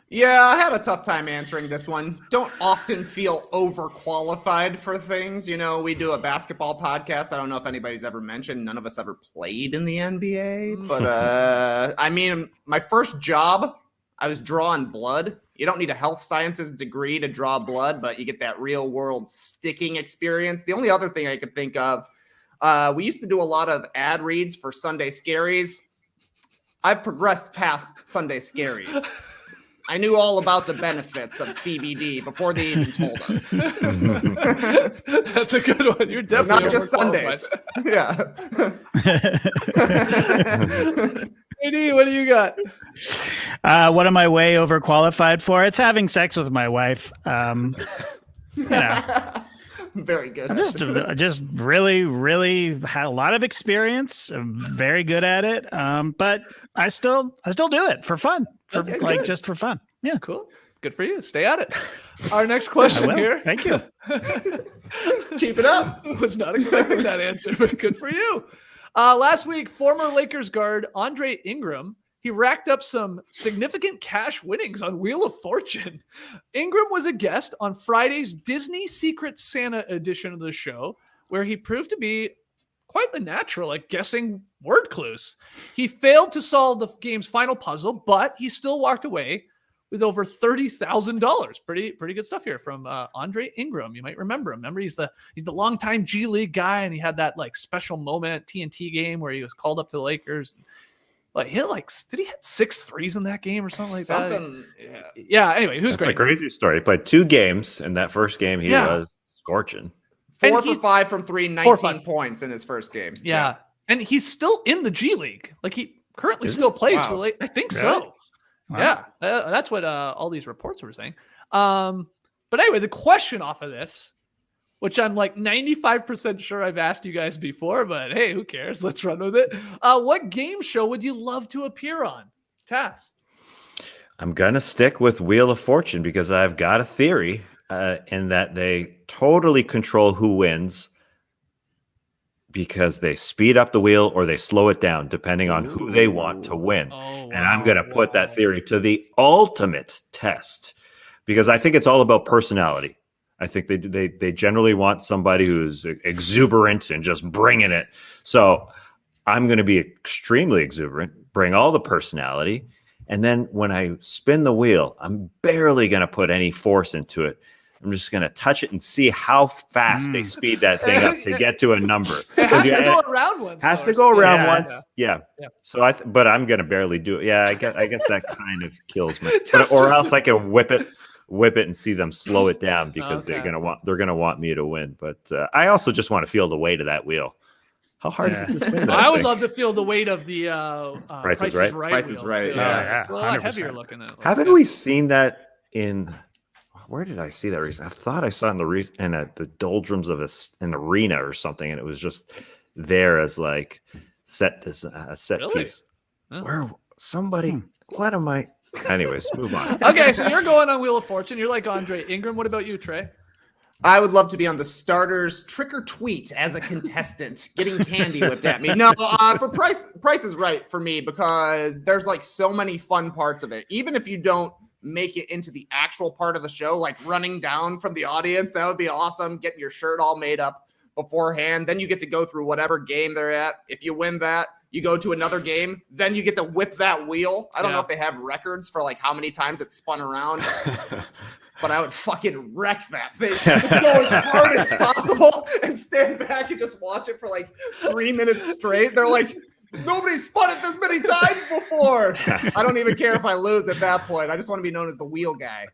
Yeah, I had a tough time answering this one. Don't often feel overqualified for things. You know, we do a basketball podcast. I don't know if anybody's ever mentioned. None of us ever played in the NBA. But, I mean, my first job, I was drawing blood. You don't need a health sciences degree to draw blood, but you get that real world sticking experience. The only other thing I could think of, we used to do a lot of ad reads for Sunday Scaries. I've progressed past Sunday Scaries. I knew all about the benefits of CBD before they even told us. That's a good one. You're definitely not just Sundays. Yeah. AD, what do you got? What am I way overqualified for? It's having sex with my wife. Very good. I just really had a lot of experience. I'm very good at it. But I still do it for fun. Just for fun. Yeah. Cool. Good for you. Stay at it. Our next question here. Thank you. Keep it up. Was not expecting that answer, but good for you. Last week, former Lakers guard Andre Ingram, he racked up some significant cash winnings on Wheel of Fortune. Ingram was a guest on Friday's Disney Secret Santa edition of the show, where he proved to be quite the natural at guessing word clues. He failed to solve the game's final puzzle, but he still walked away with over $30,000. Pretty good stuff here from Andre Ingram. You might remember him. Remember, he's the longtime G League guy, and he had that like special moment TNT game where he was called up to the Lakers. Like did he hit 6 threes in that game or something like that? Yeah. Anyway, who's great? It's a crazy story. He played 2 games. In that first game, he was scorching. 4 for 5 from 3, 19 points in his first game. Yeah. And he's still in the G League. Like he currently still plays for I think so. Wow. Yeah. That's what all these reports were saying. But anyway, the question off of this, which I'm like 95% sure I've asked you guys before, but hey, who cares? Let's run with it. What game show would you love to appear on? Tass. I'm going to stick with Wheel of Fortune because I've got a theory in that they totally control who wins because they speed up the wheel or they slow it down depending on who they want to win. And I'm going to put that theory to the ultimate test because I think it's all about personality. I think they generally want somebody who's exuberant and just bringing it. So I'm going to be extremely exuberant, bring all the personality. And then when I spin the wheel, I'm barely going to put any force into it. I'm just going to touch it and see how fast they speed that thing up to get to a number. It has to go around once. Has to go around once. Yeah. So but I'm going to barely do it. Yeah. I guess that kind of kills me. Or else I can whip it and see them slow it down because they're going to want me to win. But I also just want to feel the weight of that wheel. How hard is it to spin that I would thing? love to feel the weight of the Price is Right. Price is Right. Yeah. It's a lot heavier looking at it. Haven't we seen that in? Where did I see that recently? I thought I saw it in the doldrums of an arena or something, and it was just there as like a set really? piece. Oh. Where Somebody, what am I? Anyways, move on. Okay, so you're going on Wheel of Fortune. You're like Andre Ingram. What about you, Trey? I would love to be on the starters trick or tweet as a contestant, getting candy whipped at me. No, for Price is Right for me because there's like so many fun parts of it. Even if you don't make it into the actual part of the show, like running down from the audience, that would be awesome. Getting your shirt all made up beforehand. Then you get to go through whatever game they're at. If you win that, you go to another game. Then you get to whip that wheel. I don't know if they have records for like how many times it's spun around. But I would fucking wreck that thing. Just go as hard as possible and stand back and just watch it for like 3 minutes straight. They're like, nobody's spun it this many times before. I don't even care if I lose at that point. I just want to be known as the wheel guy.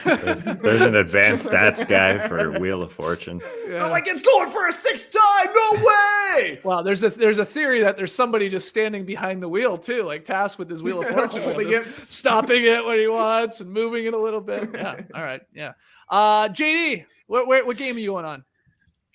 There's an advanced stats guy for Wheel of Fortune. They're like, it's going for a 6th time. No way. Wow, there's a theory that there's somebody just standing behind the wheel too, like Task with his Wheel of Fortune, stopping it when he wants and moving it a little bit. Yeah. All right. Yeah. JD, what game are you going on?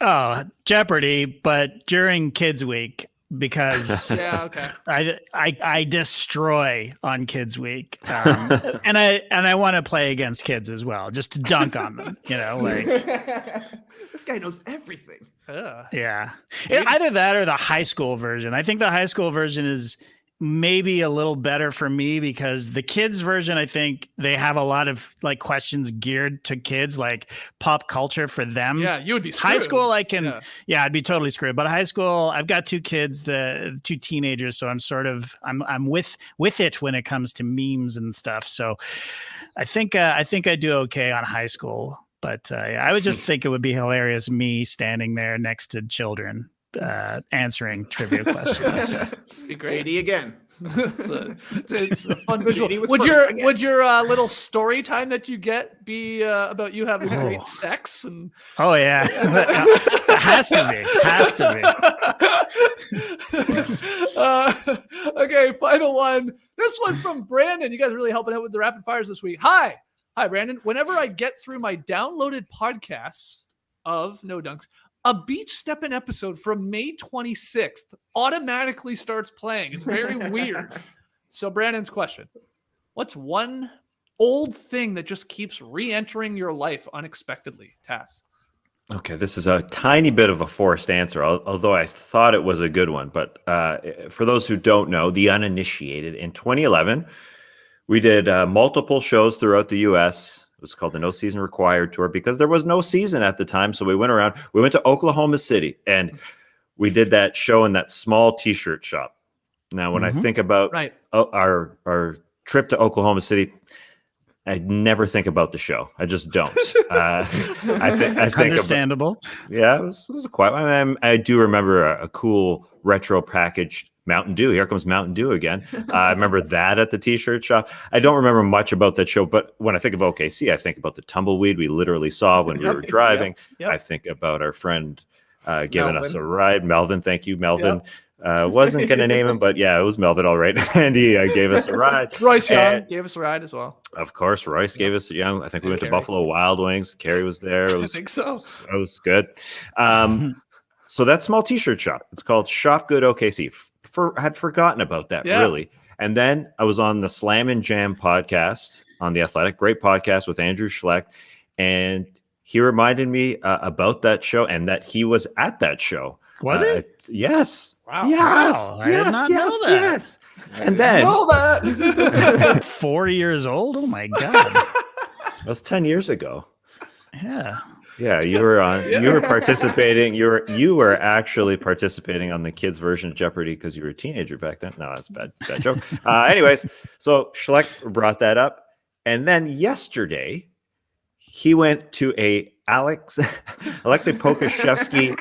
Oh, Jeopardy, but during Kids Week. Because I destroy on Kids Week, and I want to play against kids as well, just to dunk on them. Like this guy knows everything. Yeah, either that or the high school version. I think the high school version is maybe a little better for me because the kids version, I think they have a lot of like questions geared to kids, like pop culture for them. Yeah, you would be screwed. High school, I can, I'd be totally screwed. But high school, I've got 2 kids, the 2 teenagers, so I'm with it when it comes to memes and stuff. So I think I do okay on high school. But I would just think it would be hilarious me standing there next to children. Answering trivia questions. Be great. JD again. It's a fun visual. Would your little story time that you get be about you having great sex? And oh yeah, it has to be. Okay, final one. This one from Brandon. You guys are really helping out with the rapid fires this week. Hi, Brandon. Whenever I get through my downloaded podcasts of No Dunks, a Beach Steppin episode from May 26th automatically starts playing. It's very weird. So Brandon's question, what's one old thing that just keeps re-entering your life unexpectedly? Tass. Okay, this is a tiny bit of a forced answer, although I thought it was a good one. But for those who don't know, the uninitiated, in 2011, we did multiple shows throughout the U.S., It was called the No Season Required Tour because there was no season at the time. So we went around. We went to Oklahoma City and we did that show in that small T-shirt shop. Now, when I think about our trip to Oklahoma City, I never think about the show. I just don't. I think understandable. It was a quiet one. I do remember a cool retro packaged Mountain Dew. Here comes Mountain Dew again. I remember that at the T-shirt shop. I don't remember much about that show, but when I think of OKC, I think about the tumbleweed we literally saw when we were driving. I think about our friend giving us a ride. Melvin, thank you, Melvin. Wasn't going to name him, but it was Melvin, all right. And he gave us a ride. Royce Young gave us a ride as well. Of course, Royce gave us a young. I think we went to Buffalo Wild Wings. Carrie was there. I think so. It was good. So that small T-shirt shop, it's called Shop Good OKC. Had forgotten about that, really. And then I was on the Slam and Jam podcast on The Athletic. Great podcast with Andrew Schlecht. And he reminded me about that show and that he was at that show. Was it? Yes. Wow. Yes. Wow. I did not know that. Yes. And then. Know that. 4 years old? Oh, my God. That was 10 years ago. Yeah. Yeah, you were on. You were participating. You were actually participating on the kids' version of Jeopardy because you were a teenager back then. No, that's a bad joke. Anyways, so Schlecht brought that up, and then yesterday he went to a Alexei Pokashevsky.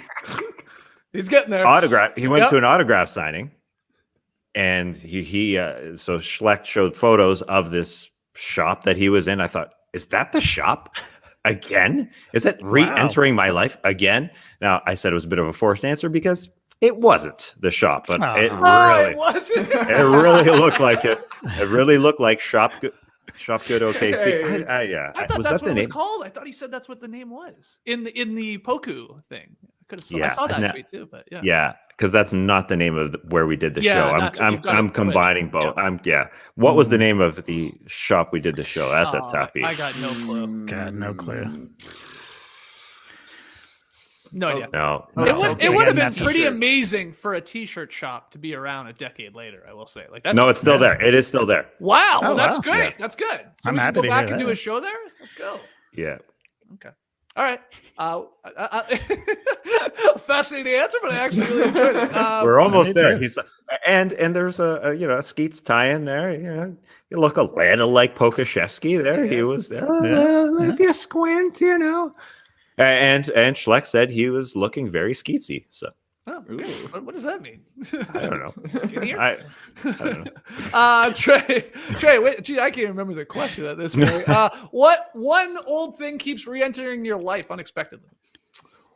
He's getting there. Autograph. He went to an autograph signing, and so Schlecht showed photos of this shop that he was in. I thought, is that the shop? Again? Is it re-entering my life again? Now, I said it was a bit of a forced answer because it wasn't the shop, but it wasn't. It really looked like it. It really looked like Shop Good OKC. I thought that's what it was called. I thought he said that's what the name was in the Poku thing. I saw that tweet too, but yeah, because that's not the name of where we did the show. I'm combining both. Yeah. What was the name of the shop we did the show? That's a toughie. I got no clue. God, no clue. No idea. No. It would have been pretty amazing for a t-shirt shop to be around a decade later, I will say. Like that. No, it's still there. It is still there. Wow. Oh, Well, that's wow. great. Yeah. That's good. So I'm we can happy go to back hear and do that. a show there? Let's go. Yeah. Okay. All right. Fascinating answer, but I actually really enjoyed it. We're almost me there. too. He's and there's a Skeets tie-in there. You look a little like Pokashevsky there. He was there. If you squint, And Schleck said he was looking very Skeetsy. So Oh, okay. What does that mean? I don't know. Skinnier? I don't know. Trey, wait, gee, I can't remember the question at this point. What one old thing keeps re-entering your life unexpectedly?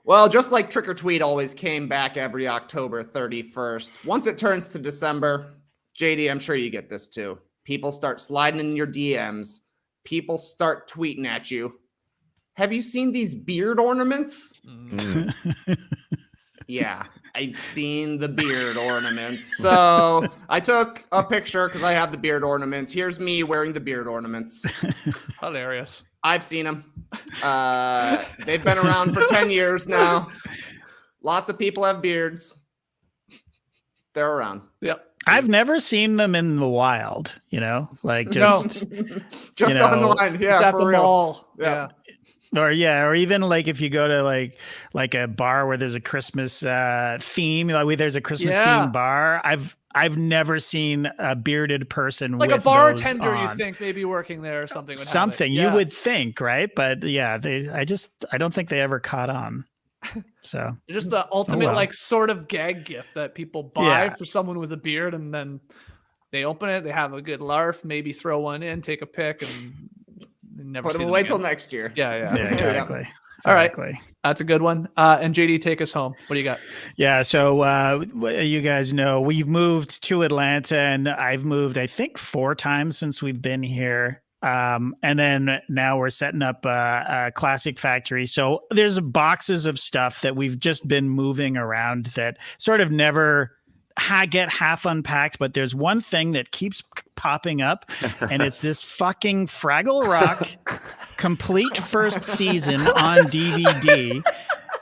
Well, just like Trick or Tweet always came back every October 31st, once it turns to December, JD, I'm sure you get this too. People start sliding in your DMs. People start tweeting at you. Have you seen these beard ornaments? Yeah, I've seen the beard ornaments. So I took a picture because I have the beard ornaments. Here's me wearing the beard ornaments. Hilarious. I've seen them. They've been around for 10 years now. Lots of people have beards. They're around. Yep. I've never seen them in the wild, like just Just online. Yeah, Just at for the real. mall. Yeah. or even like if you go to like a bar where there's a Christmas theme, like there's a Christmas themed bar. I've never seen a bearded person Like with a bartender, those you on. think maybe working there or something. Would have it. Something Yeah. you would think, right? But yeah, I don't think they ever caught on. So Just the ultimate well. like sort of gag gift that people buy Yeah. for someone with a beard, and then they open it, they have a good larf, maybe throw one in, take a pic, and never Put see them them away again. till next year. Yeah. yeah, exactly. All right. Exactly. That's a good one. And JD, take us home. What do you got? Yeah, so you guys know we've moved to Atlanta, and I've moved, I think, 4 times since we've been here. And then now we're setting up a classic factory. So there's boxes of stuff that we've just been moving around that sort of never get half unpacked. But there's one thing that keeps popping up, and it's this fucking Fraggle Rock complete first season on DVD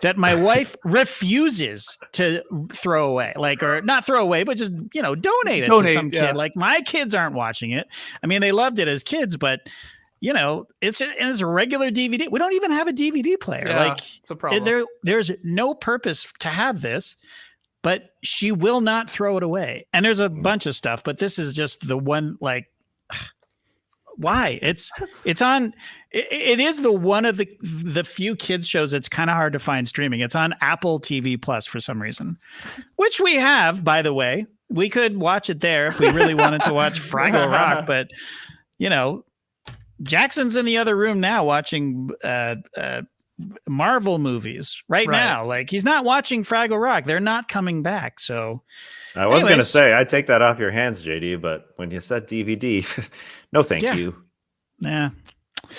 that my wife refuses to throw away, or not throw away, but just, donate it to some kid. Like my kids aren't watching it. I mean, they loved it as kids, but it's a regular DVD. We don't even have a DVD player. Yeah, it's a problem. There's no purpose to have this, but she will not throw it away. And there's a bunch of stuff, but this is just the one, why? It's on. It is the one of the few kids shows that's kind of hard to find streaming. It's on Apple TV Plus for some reason, which we have, by the way. We could watch it there if we really wanted to watch Fraggle Rock, but Jackson's in the other room now watching Marvel movies right now. Like he's not watching Fraggle Rock. They're not coming back. So I was going to say, I'd take that off your hands, JD, but when you said DVD, no, thank you. Yeah.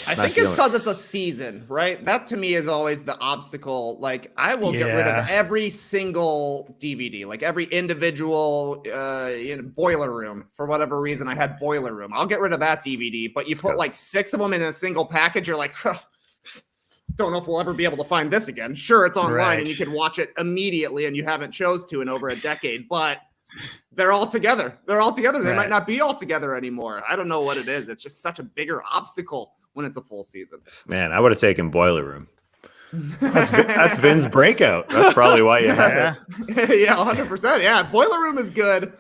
I think it's because it's a season, right? That to me is always the obstacle. Like I will get rid of every single DVD, like every individual Boiler Room. For whatever reason, I had Boiler Room. I'll get rid of that DVD, but you put like 6 of them in a single package. You're like, don't know if we'll ever be able to find this again. Sure, it's online and you can watch it immediately, and you haven't chose to in over a decade, but they're all together. They might not be all together anymore. I don't know what it is. It's just such a bigger obstacle when it's a full season. Man, I would have taken Boiler Room. That's Vin's breakout. That's probably why you have it. Yeah, 100%. Yeah, Boiler Room is good.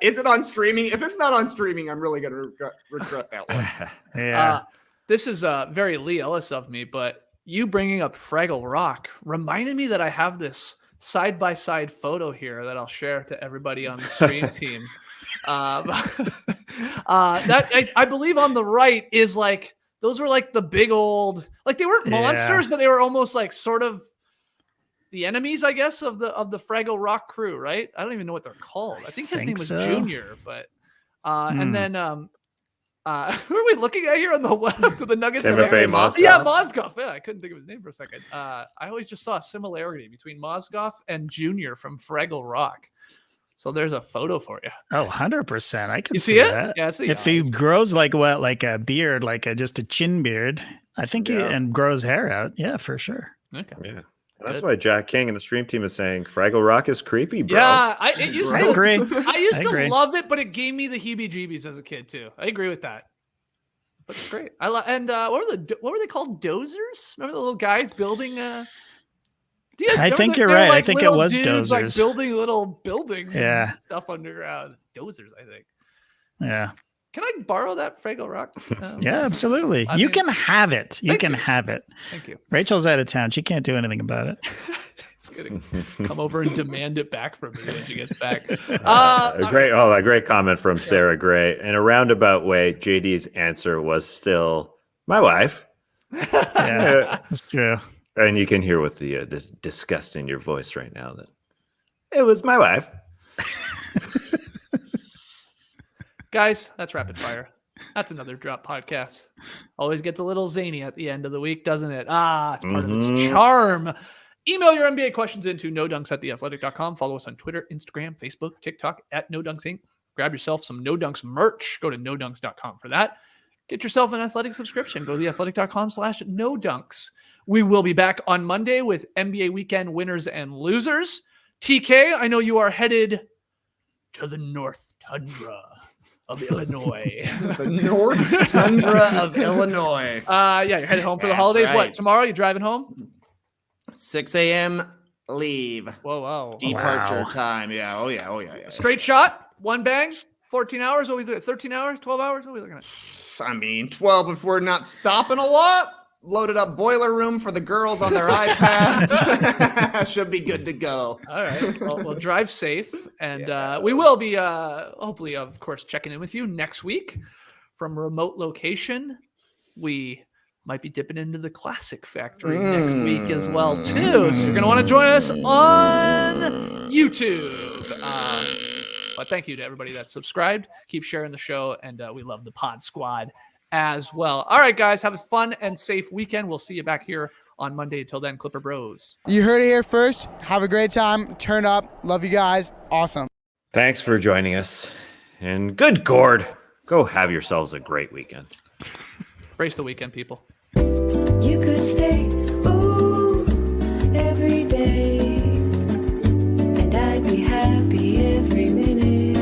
Is it on streaming? If it's not on streaming, I'm really going to regret that one. Yeah. This is very Lee Ellis of me, but you bringing up Fraggle Rock reminded me that I have this side-by-side photo here that I'll share to everybody on the stream team. That I believe on the right is like, those were like the big old, like they weren't monsters, but they were almost like sort of the enemies, I guess, of the Fraggle Rock crew, right? I don't even know what they're called. I think his name was so. Junior, but and then Who are we looking at here on the left of the Nuggets? Timothy Mozgov. Yeah, Mozgov. Yeah, I couldn't think of his name for a second. I always just saw a similarity between Mozgov and Junior from Fraggle Rock. So there's a photo for you. Oh, 100%. I can You see it? that. Yeah, I see. If he grows like a beard, just a chin beard, I think and grows hair out. Yeah, for sure. Okay. Yeah. That's why Jack King and the stream team is saying Fraggle Rock is creepy, bro. Yeah, I agree. I used to agree. love it, but it gave me the heebie-jeebies as a kid too. I agree with that. But it's great. what were they called? Dozers? Remember the little guys building? I think you're right. I think it was dudes, dozers, like building little buildings. Yeah. And stuff underground. Dozers, I think. Yeah. Can I borrow that Fraggle Rock? Yeah, absolutely. You can have it. You can have it. Thank you. Rachel's out of town. She can't do anything about it. It's gonna come over and demand it back from me when she gets back. A great comment from Sarah Gray. In a roundabout way, JD's answer was still my wife. Yeah, that's true. And you can hear with the disgust in your voice right now that it was my wife. Guys, that's rapid fire. That's another drop podcast. Always gets a little zany at the end of the week, doesn't it? It's part of its charm. Email your NBA questions into nodunks@theathletic.com. Follow us on Twitter, Instagram, Facebook, TikTok @NoDunksInc. Grab yourself some No Dunks merch. Go to nodunks.com for that. Get yourself an athletic subscription. Go to theathletic.com/nodunks. We will be back on Monday with NBA weekend winners and losers. TK, I know you are headed to the North Tundra of Illinois. The North Tundra of Illinois. You're headed home for the holidays. right. What, tomorrow? You driving home? 6 a.m. leave. Whoa, wow. Departure time. Yeah. Oh, yeah. Straight shot, one bang, 14 hours. What are we doing? 13 hours, 12 hours? What are we looking at? I mean, 12 if we're not stopping a lot. Loaded up boiler room for the girls on their iPads. Should be good to go. All right. Well, we'll drive safe. And we will be, hopefully, of course, checking in with you next week from a remote location. We might be dipping into the Classic Factory next week as well, too. So you're going to want to join us on YouTube. But thank you to everybody that's subscribed. Keep sharing the show. And we love the Pod Squad as well. All right, guys, have a fun and safe weekend. We'll see you back here on Monday. Until then, Clipper Bros. You heard it here first. Have a great time. Turn up. Love you guys. Awesome. Thanks for joining us. And good Gord. Go have yourselves a great weekend. Brace the weekend, people. You could stay, ooh, every day, and I'd be happy every minute.